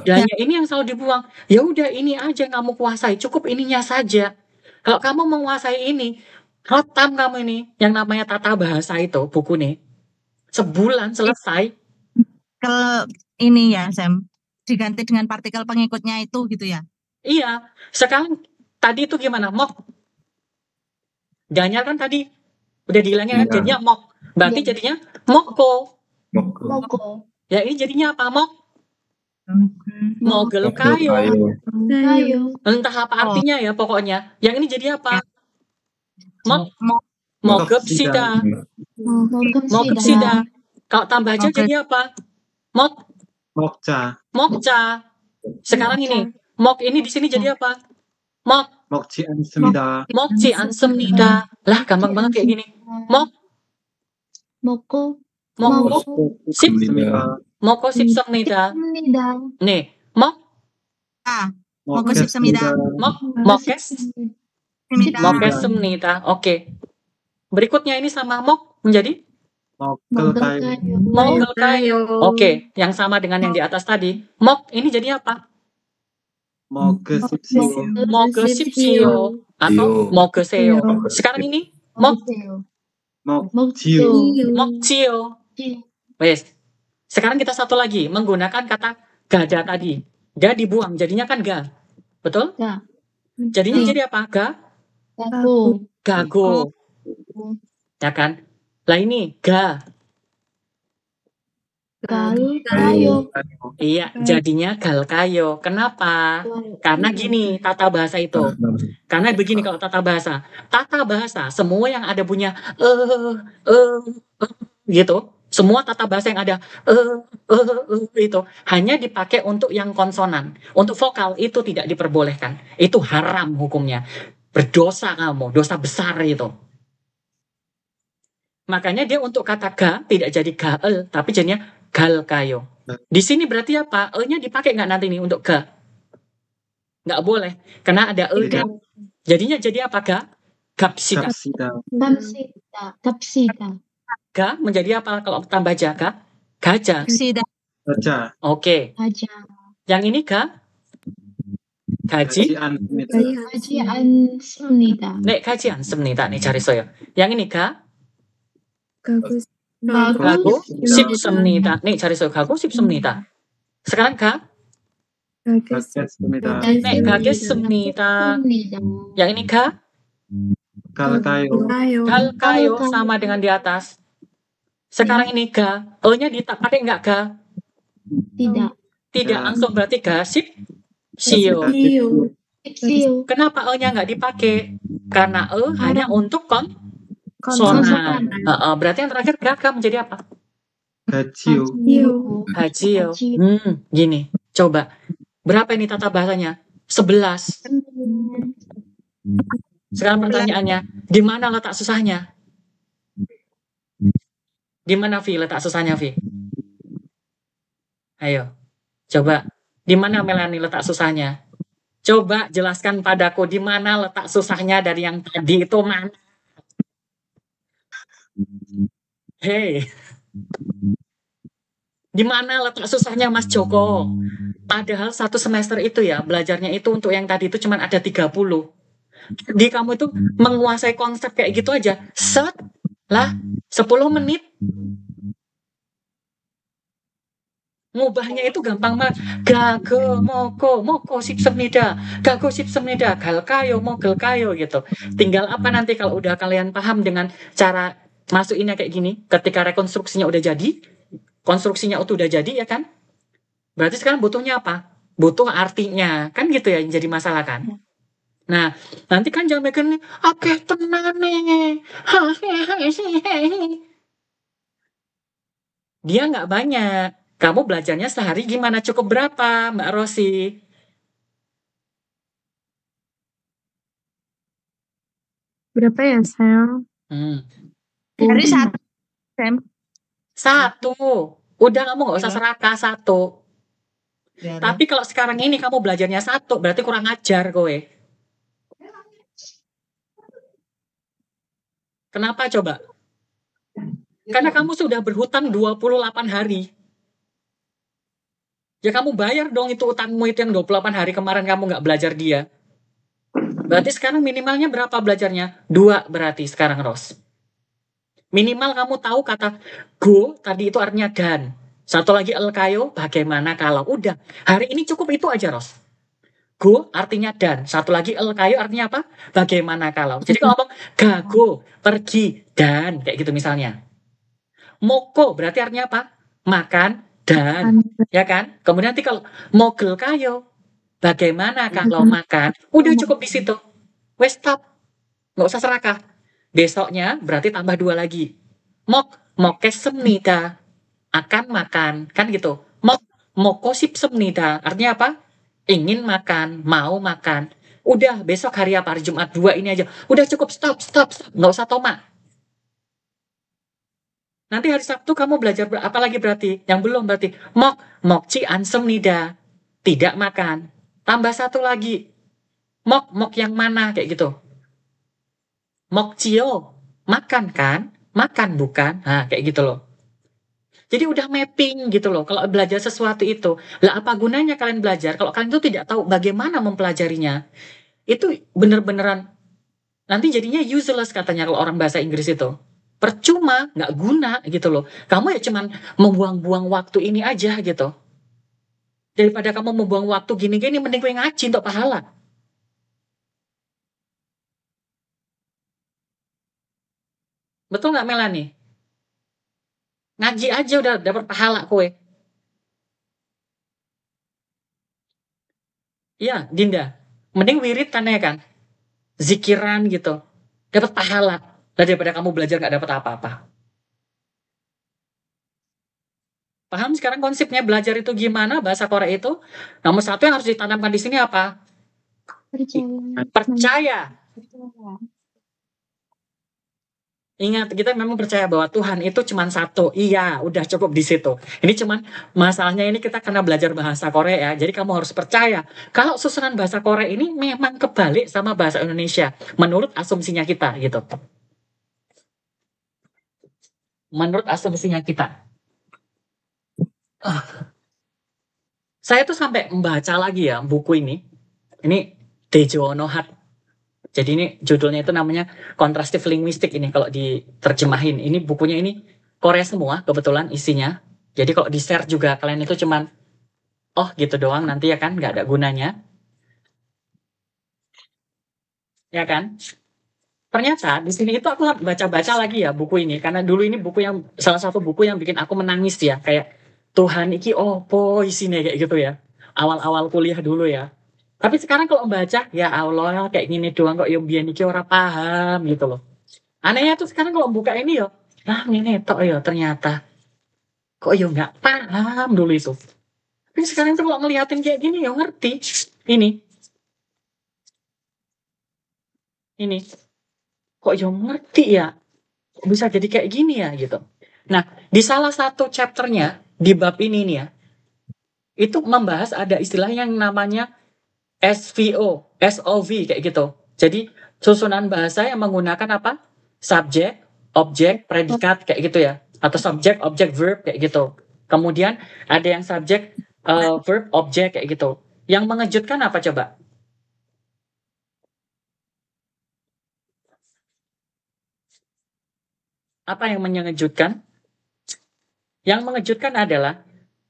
Da-nya ini yang selalu dibuang. Ya udah ini aja yang kamu kuasai. Cukup ininya saja. Kalau kamu menguasai ini, hatam kamu ini yang namanya tata bahasa itu buku nih. Sebulan selesai. Kalau ini ya Sam, diganti dengan partikel pengikutnya itu gitu ya? Iya. Sekarang tadi itu gimana? Mok. Da-nya kan tadi udah dihilangin kan? Jadinya mok. Berarti jadinya moko. Moko. Ya ini jadinya apa? Mok. Mogel Kayu. Kayu. Entah apa artinya ya pokoknya. Yang ini jadi apa? Mok. Mok. Mogep sida. Mogep sida. Kalau tambah aja Oke. jadi apa? Mok. Mokja, Mokca. Sekarang ini. Mok ini di sini jadi apa? Mok. 먹지 않습니다. Mokci ansumnida. Lah gampang banget kayak gini. Mok. Moko. Mok. Sip. 없습니다. Moko sipsomnida. Nih. Mok. 먹겠습니다. Mok. Mokes. Semida. Mokesumnida. Oke. Berikutnya ini sama mok menjadi 먹을까요? mogel kayo. Oke, yang sama dengan yang di atas tadi. Mok ini jadi apa? 먹으십시오. Mogesipsio atau mogeseo. Sekarang ini mok 먹지요. mokcio. Wes. Sekarang kita satu lagi menggunakan kata gada tadi. Ga dibuang jadinya kan ga. Betul? Ga. Jadinya jadi apa? Ga? Gago. Gago. Ya kan? Lah ini ga. Kayo. Iya, jadinya galkayo. Kenapa? Karena gini tata bahasa itu. Karena begini kalau tata bahasa. Tata bahasa semua yang ada bunyinya gitu. Semua tata bahasa yang ada itu hanya dipakai untuk yang konsonan. Untuk vokal itu tidak diperbolehkan. Itu haram hukumnya. Berdosa kamu, dosa besar itu. Makanya dia untuk kata ga tidak jadi gael, tapi jadinya gal kayo. Di sini berarti apa? E-nya dipakai nggak nanti nih untuk ga? Nggak boleh, karena ada e Tidak. kan. Jadinya jadi apa, Ga? Gapsida. Gapsida. Gapsida. Ga menjadi apa kalau tambah jaga? Gajah. Sida. Baca. Oke. Gajah. Yang ini Ga? Gaji. Gajian semida. Gajian semnida. Nek gajian semnida nih cari saya. Yang ini Ga? Gagus. Gago sip Semnida. semnida. Nih cari saya gago sip semnida. Sekarang Ga? Gagus. Gaget semida. Nek gages semnida. Semnida. Yang ini Ga? Galkayo. Gal kayo sama dengan di atas. Sekarang ini Ga. E-nya pakai nggak Ga? Tidak. Tidak, Ya. langsung berarti Ga sip sio. Sipsio. Kenapa E-nya nggak dipakai? Karena E hanya untuk Konsonan. sonan. Berarti yang terakhir Ga menjadi apa? Gajio. Hajio. Gini, coba. Berapa ini tata bahasanya? 11. Sekarang pertanyaannya, di mana letak susahnya? Di mana Vi letak susahnya Vi? Ayo, coba. Di mana Melani letak susahnya? Coba jelaskan padaku di mana letak susahnya dari yang tadi itu mana? Hei. Di mana letak susahnya Mas Joko? Padahal satu semester itu ya, belajarnya itu untuk yang tadi itu cuma ada 30. Di kamu itu menguasai konsep kayak gitu aja. Set lah 10 menit. Ngubahnya itu gampang banget. Gago, moko sip semnida. Gago sip semnida. Galkayo, mogelkayo gitu. Tinggal apa nanti kalau udah kalian paham dengan cara masukinnya kayak gini. Ketika rekonstruksinya udah jadi. Konstruksinya itu udah jadi ya kan. Berarti sekarang butuhnya apa? Butuh artinya. Kan gitu ya yang jadi masalah kan. Nah, nanti kan jangan mikir nih, oke tenang nih. Dia nggak banyak. Kamu belajarnya sehari gimana? Cukup berapa, Mbak Rosi? Berapa ya, Sam? Hari satu. Sam. 1. Udah kamu nggak usah serakah 1. Ya, Tapi kalau sekarang ini kamu belajarnya 1, berarti kurang ajar kowe. Kenapa coba? Karena kamu sudah berhutang 28 hari. Ya kamu bayar dong itu utangmu itu yang 28 hari kemarin kamu nggak belajar dia. Berarti sekarang minimalnya berapa belajarnya? 2 berarti sekarang, Ros. Minimal kamu tahu kata go tadi itu artinya dan. Satu lagi elkayo, bagaimana kalau udah. Hari ini cukup itu aja, Ros. Go artinya dan. Satu lagi elkayo artinya apa? Bagaimana kalau. Jadi kalau ngomong gago, pergi, dan. Kayak gitu misalnya. Moko berarti artinya apa? Makan, dan. Ya kan? Kemudian nanti kalau mogel kayo, bagaimana kalau makan? Udah cukup di situ. Wes stop. Nggak usah serakah. Besoknya berarti tambah 2 lagi. Mokes semnida. Akan makan. Kan gitu. Mokosip semnida. Artinya apa? Ingin makan. Mau makan. Udah besok hari apa? Hari Jumat 2 ini aja. Udah cukup stop. Nggak usah toma. Nanti hari Sabtu kamu belajar apa lagi berarti? Yang belum berarti. Mokci ansemnida. Tidak makan. Tambah 1 lagi. Mok yang mana? Kayak gitu. Mokcio. Makan kan? Makan bukan? Nah, kayak gitu loh. Jadi udah mapping gitu loh. Kalau belajar sesuatu itu. Lah apa gunanya kalian belajar? Kalau kalian itu tidak tahu bagaimana mempelajarinya. Itu bener-beneran. Nanti jadinya useless katanya kalau orang bahasa Inggris itu. Percuma, nggak guna gitu loh. Kamu ya cuman membuang-buang waktu ini aja gitu. Daripada kamu membuang waktu gini-gini, mending gue ngaji untuk pahala. Betul nggak Melani? Ngaji aja udah dapat pahala kowe. Iya, Dinda. Mending wirid kan ya kan? Zikiran gitu. Dapat pahala. Daripada kamu belajar nggak dapat apa-apa. Paham sekarang konsepnya belajar itu gimana? Bahasa Korea itu. Nomor 1 yang harus ditanamkan di sini apa? Percaya. Ingat, kita memang percaya bahwa Tuhan itu cuma satu. Iya, udah cukup di situ. Ini cuman masalahnya ini kita karena belajar bahasa Korea ya. Jadi kamu harus percaya kalau susunan bahasa Korea ini memang kebalik sama bahasa Indonesia menurut asumsinya kita gitu. Menurut asumsinya kita. Saya tuh sampai membaca lagi ya buku ini. Ini Daejo no Hat. Jadi ini judulnya itu namanya Contrastive Linguistic ini kalau diterjemahin. Ini bukunya ini Korea semua kebetulan isinya. Jadi kalau di-share juga kalian itu cuman oh gitu doang nanti ya kan, nggak ada gunanya. Ya kan? Ternyata di sini itu aku baca-baca lagi ya buku ini karena dulu ini buku yang salah satu buku yang bikin aku menangis ya, kayak Tuhan iki opo isinya kayak gitu ya. Awal-awal kuliah dulu ya. Tapi sekarang kalau membaca, ya Allah kayak gini doang kok yang biyen iki ora paham gitu loh. Anehnya tuh sekarang kalau buka ini yo, lah ini tok yo ternyata. Kok yo nggak paham dulu itu. Tapi sekarang tuh kalau ngeliatin kayak gini yo ngerti. Ini. Kok yo ngerti ya? Kok bisa jadi kayak gini ya gitu. Nah, di salah satu chapternya di bab ini nih ya, itu membahas ada istilah yang namanya SVO, SOV kayak gitu. Jadi susunan bahasa yang menggunakan apa? Subjek, objek, predikat kayak gitu ya. Atau subjek, objek, verb kayak gitu. Kemudian ada yang subjek, verb, objek kayak gitu. Yang mengejutkan apa coba? Apa yang mengejutkan? Yang mengejutkan adalah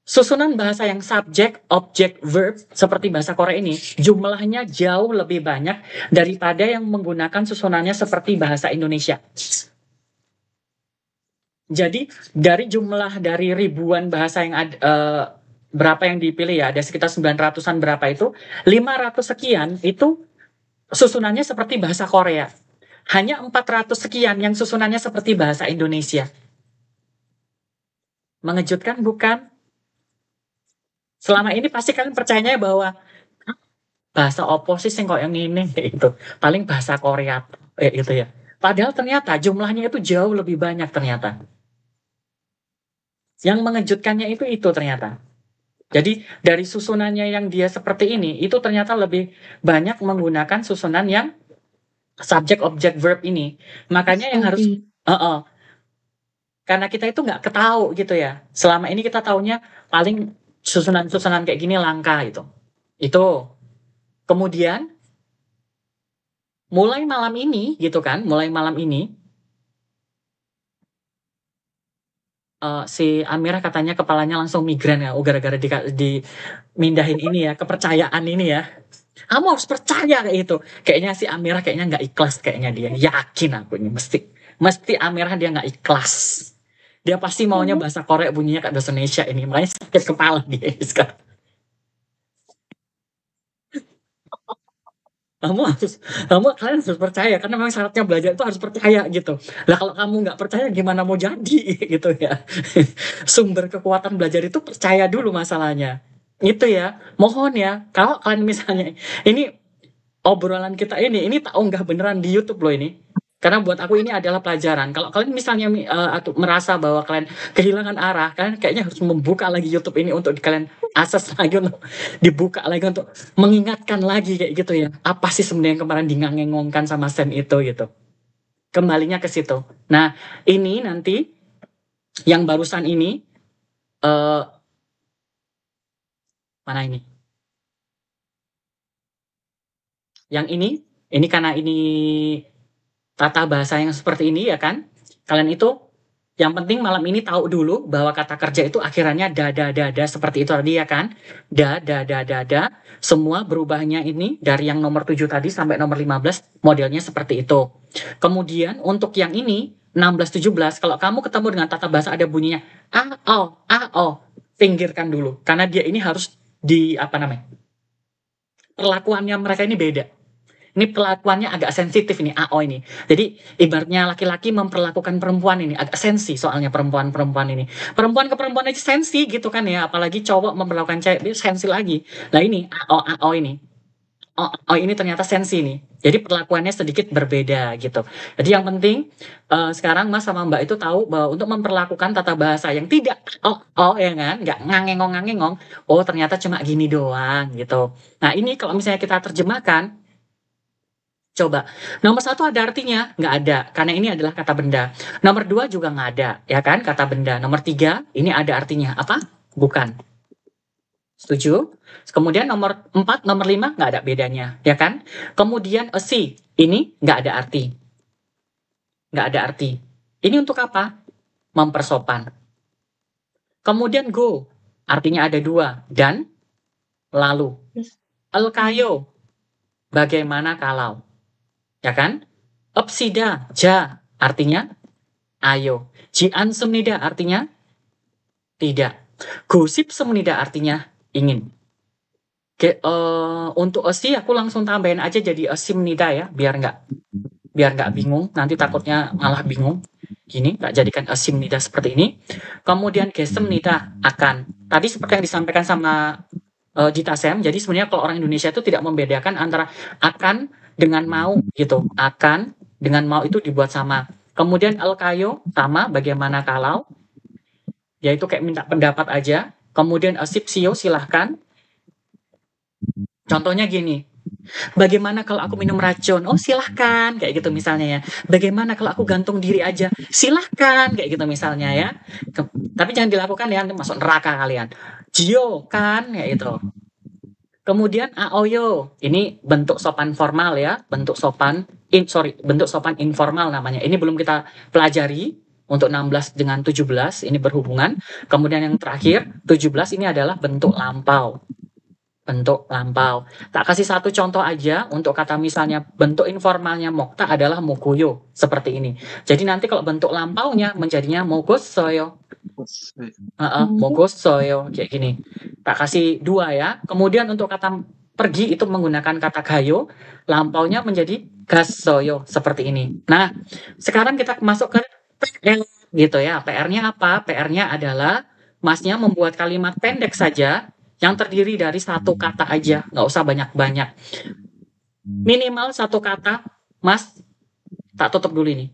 susunan bahasa yang subjek, objek, verb seperti bahasa Korea ini jumlahnya jauh lebih banyak daripada yang menggunakan susunannya seperti bahasa Indonesia. Jadi dari jumlah dari ribuan bahasa yang ada, berapa yang dipilih ya, ada sekitar 900-an berapa itu, 500 sekian itu susunannya seperti bahasa Korea. Hanya 400 sekian yang susunannya seperti bahasa Indonesia. Mengejutkan bukan? Selama ini pasti kalian percayanya bahwa bahasa oposisi yang kok yang ini kayak gitu. Paling bahasa Korea gitu ya. Padahal ternyata jumlahnya itu jauh lebih banyak ternyata. Yang mengejutkannya itu ternyata. Jadi dari susunannya yang dia seperti ini itu ternyata lebih banyak menggunakan susunan yang subjek, objek, verb ini. Makanya yang harus karena kita itu nggak ketahu gitu ya. Selama ini kita taunya paling susunan-susunan kayak gini langka itu. Itu. Kemudian mulai malam ini gitu kan, mulai malam ini si Amirah katanya kepalanya langsung migran ya, gara-gara dimindahin ini ya, kepercayaan ini ya. Kamu harus percaya kayak itu. Kayaknya si Amirah kayaknya nggak ikhlas kayaknya dia. Yakin aku ini mesti Amirah dia nggak ikhlas. Dia pasti maunya bahasa Korea bunyinya kayak bahasa Indonesia ini. Makanya sakit kepala dia sekarang. Kalian harus percaya karena memang syaratnya belajar itu harus percaya gitu. Lah kalau kamu nggak percaya gimana mau jadi gitu ya. Sumber kekuatan belajar itu percaya dulu masalahnya. Itu ya. Mohon ya, kalau kalian misalnya ini obrolan kita ini tak unggah beneran di YouTube loh ini. Karena buat aku ini adalah pelajaran. Kalau kalian misalnya merasa bahwa kalian kehilangan arah, kalian kayaknya harus membuka lagi YouTube ini untuk kalian akses lagi, untuk dibuka lagi untuk mengingatkan lagi kayak gitu ya. Apa sih sebenarnya yang kemarin dingangengongkan sama Sen itu gitu. Kembalinya ke situ. Nah, ini nanti yang barusan ini mana ini? Yang ini karena ini tata bahasa yang seperti ini ya kan, kalian itu yang penting malam ini tahu dulu bahwa kata kerja itu akhirannya da seperti itu tadi ya kan, da semua berubahnya ini dari yang nomor 7 tadi sampai nomor 15 modelnya seperti itu. Kemudian untuk yang ini 16-17 kalau kamu ketemu dengan tata bahasa ada bunyinya pinggirkan dulu karena dia ini harus perlakuannya mereka ini beda. Ini perlakuannya agak sensitif ini, AO ini. Jadi ibaratnya laki-laki memperlakukan perempuan ini, agak sensi soalnya perempuan ini. Perempuan ke perempuan aja sensi gitu kan ya, apalagi cowok memperlakukan cewek, dia sensi lagi. Nah ini, AO ini. oh ini ternyata sensi nih. Jadi perlakuannya sedikit berbeda gitu. Jadi yang penting sekarang Mas sama Mbak itu tahu bahwa untuk memperlakukan tata bahasa yang tidak ya kan, nggak ngangengong, oh ternyata cuma gini doang gitu. Nah ini kalau misalnya kita terjemahkan, coba nomor 1 ada artinya? Nggak ada, karena ini adalah kata benda. Nomor 2 juga nggak ada, ya kan, kata benda. Nomor 3 ini ada artinya apa? Bukan. Setuju? Kemudian nomor 4, nomor 5 nggak ada bedanya, ya kan? Kemudian a see, ini nggak ada arti. Nggak ada arti. Ini untuk apa? Mempersopan. Kemudian go, artinya ada 2, dan lalu. Alkayo, bagaimana kalau, ya kan? Upsida, ja, artinya ayo. Jian semnida, artinya tidak. Gosip semnida, artinya ingin. Untuk esi aku langsung tambahin aja jadi esimnida ya, biar nggak bingung, nanti takutnya malah bingung. Gini, tak jadikan esimnida seperti ini. Kemudian gesemnida, akan. Tadi seperti yang disampaikan sama Dita Sem, jadi sebenarnya kalau orang Indonesia itu tidak membedakan antara akan dengan mau gitu. Akan dengan mau itu dibuat sama. Kemudian alkayo sama, bagaimana kalau, yaitu kayak minta pendapat aja. Kemudian asipsio, silahkan. Contohnya gini, bagaimana kalau aku minum racun? Oh silahkan, kayak gitu misalnya ya. Bagaimana kalau aku gantung diri aja? Silahkan, kayak gitu misalnya ya. Tapi jangan dilakukan ya, nanti masuk neraka kalian. Jio, kan, kayak gitu. Kemudian aoyo, ini bentuk sopan formal ya, bentuk sopan informal namanya. Ini belum kita pelajari. Untuk 16 dengan 17 ini berhubungan. Kemudian yang terakhir 17 ini adalah bentuk lampau. Bentuk lampau. Tak kasih satu contoh aja untuk kata misalnya bentuk informalnya mokta adalah mogoyo seperti ini. Jadi nanti kalau bentuk lampaunya menjadinya mogossoyo. Mogossoyo kayak gini. Tak kasih 2 ya. Kemudian untuk kata pergi itu menggunakan kata gayo, lampaunya menjadi gassoyo seperti ini. Nah, sekarang kita masuk ke PR gitu ya. PR-nya apa? PR-nya adalah Masnya membuat kalimat pendek saja yang terdiri dari 1 kata aja, nggak usah banyak-banyak. Minimal 1 kata, Mas. Tak tutup dulu ini.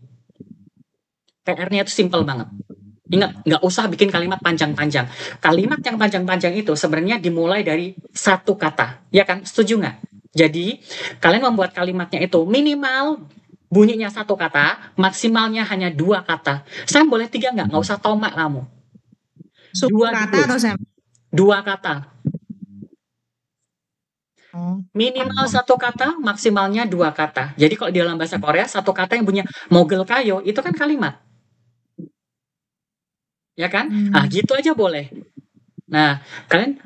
PR-nya itu simple banget. Ingat, nggak usah bikin kalimat panjang-panjang. Kalimat yang panjang-panjang itu sebenarnya dimulai dari 1 kata, ya kan? Setuju nggak? Jadi kalian membuat kalimatnya itu minimal bunyinya 1 kata, maksimalnya hanya 2 kata. Sam boleh 3 nggak? Nggak usah tomak kamu. 2 kata dulu. atau Sam? 2 kata. Minimal 1 kata, maksimalnya 2 kata. Jadi kalau di dalam bahasa Korea 1 kata yang punya mogel kayo itu kan kalimat. Ya kan? Nah, gitu aja boleh. Nah, kalian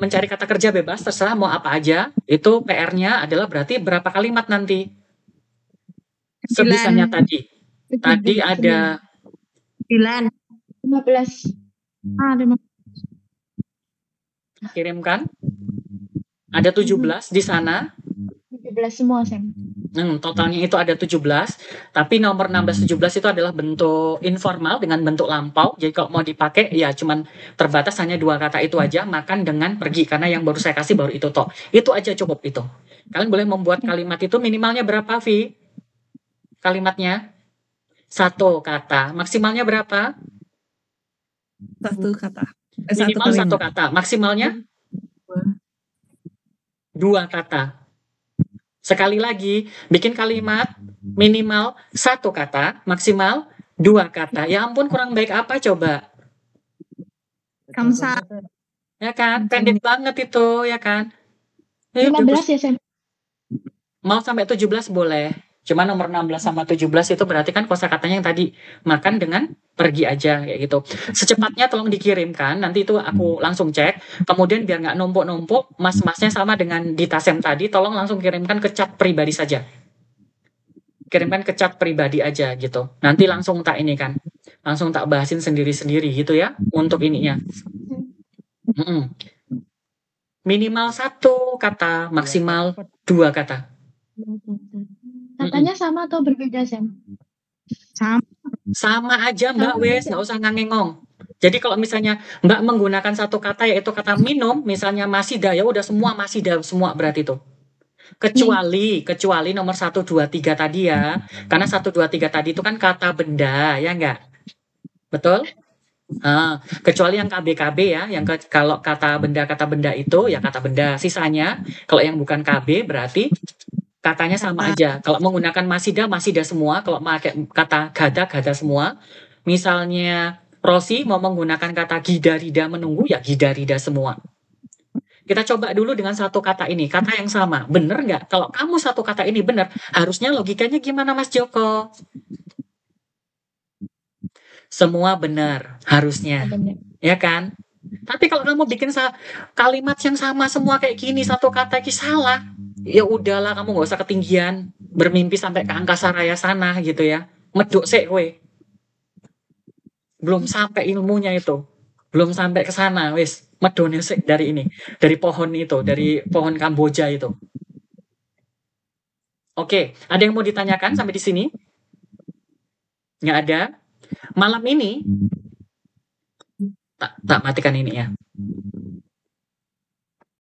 mencari kata kerja bebas, terserah mau apa aja. Itu PR-nya adalah berarti berapa kalimat nanti? Sebisanya tadi. Tadi ada 9. 15. Kirimkan. Ada 17 di sana. 17 semua, Sam. Totalnya itu ada 17. Tapi nomor 16-17 itu adalah bentuk informal dengan bentuk lampau. Jadi kalau mau dipakai ya cuman terbatas hanya 2 kata itu aja. Makan dengan pergi. Karena yang baru saya kasih baru itu toh. Itu aja cukup itu. Kalian boleh membuat kalimat itu minimalnya berapa, Vi? Kalimatnya 1 kata. Maksimalnya berapa? 1 kata. Minimal 1 kata. Maksimalnya 2 kata. Sekali lagi, bikin kalimat minimal 1 kata, maksimal 2 kata. Ya ampun, kurang baik apa coba? Kamsa. Ya kan? Pendek banget itu, ya kan? 15 ya, Sam? Mau sampai 17 boleh. Cuma nomor 16 sama 17 itu berarti kan kosakatanya yang tadi makan dengan pergi aja kayak gitu. Secepatnya tolong dikirimkan, nanti itu aku langsung cek. Kemudian biar nggak numpuk-numpuk, mas-masnya sama dengan di Tasem tadi, tolong langsung kirimkan ke chat pribadi saja. Kirimkan ke chat pribadi aja gitu. Nanti langsung tak ini kan, langsung tak bahasin sendiri-sendiri gitu ya untuk ininya. Minimal 1 kata, maksimal 2 kata. Katanya sama atau berbeda, Sam? Sama aja Mbak, wes nggak usah ngangengong. Jadi kalau misalnya Mbak menggunakan 1 kata yaitu kata minum, misalnya masida, ya udah semua masida semua berarti itu. Kecuali nomor 1, 2, 3 tadi ya. Karena 1, 2, 3 tadi itu kan kata benda, ya enggak? Betul? Kecuali yang KB ya, yang kalau kata benda itu ya kata benda. Sisanya kalau yang bukan KB berarti katanya sama aja. Kalau menggunakan masida semua. Kalau pakai kata gada semua. Misalnya Rosi mau menggunakan kata gida-rida menunggu ya gida-rida semua. Kita coba dulu dengan satu kata ini, kata yang sama. Bener nggak? Kalau kamu satu kata ini bener, harusnya logikanya gimana Mas Joko? Semua benar, harusnya. Ya kan? Tapi kalau kamu bikin kalimat yang sama semua kayak gini, satu kata ini salah, ya udahlah kamu nggak usah ketinggian, bermimpi sampai ke angkasa raya sana gitu ya. Meduk sik kowe. Belum sampai ilmunya itu. Belum sampai ke sana, wis. Medone sik dari ini, dari pohon itu, dari pohon Kamboja itu. Oke, ada yang mau ditanyakan sampai di sini? Nggak ada? Malam ini tak matikan ini ya.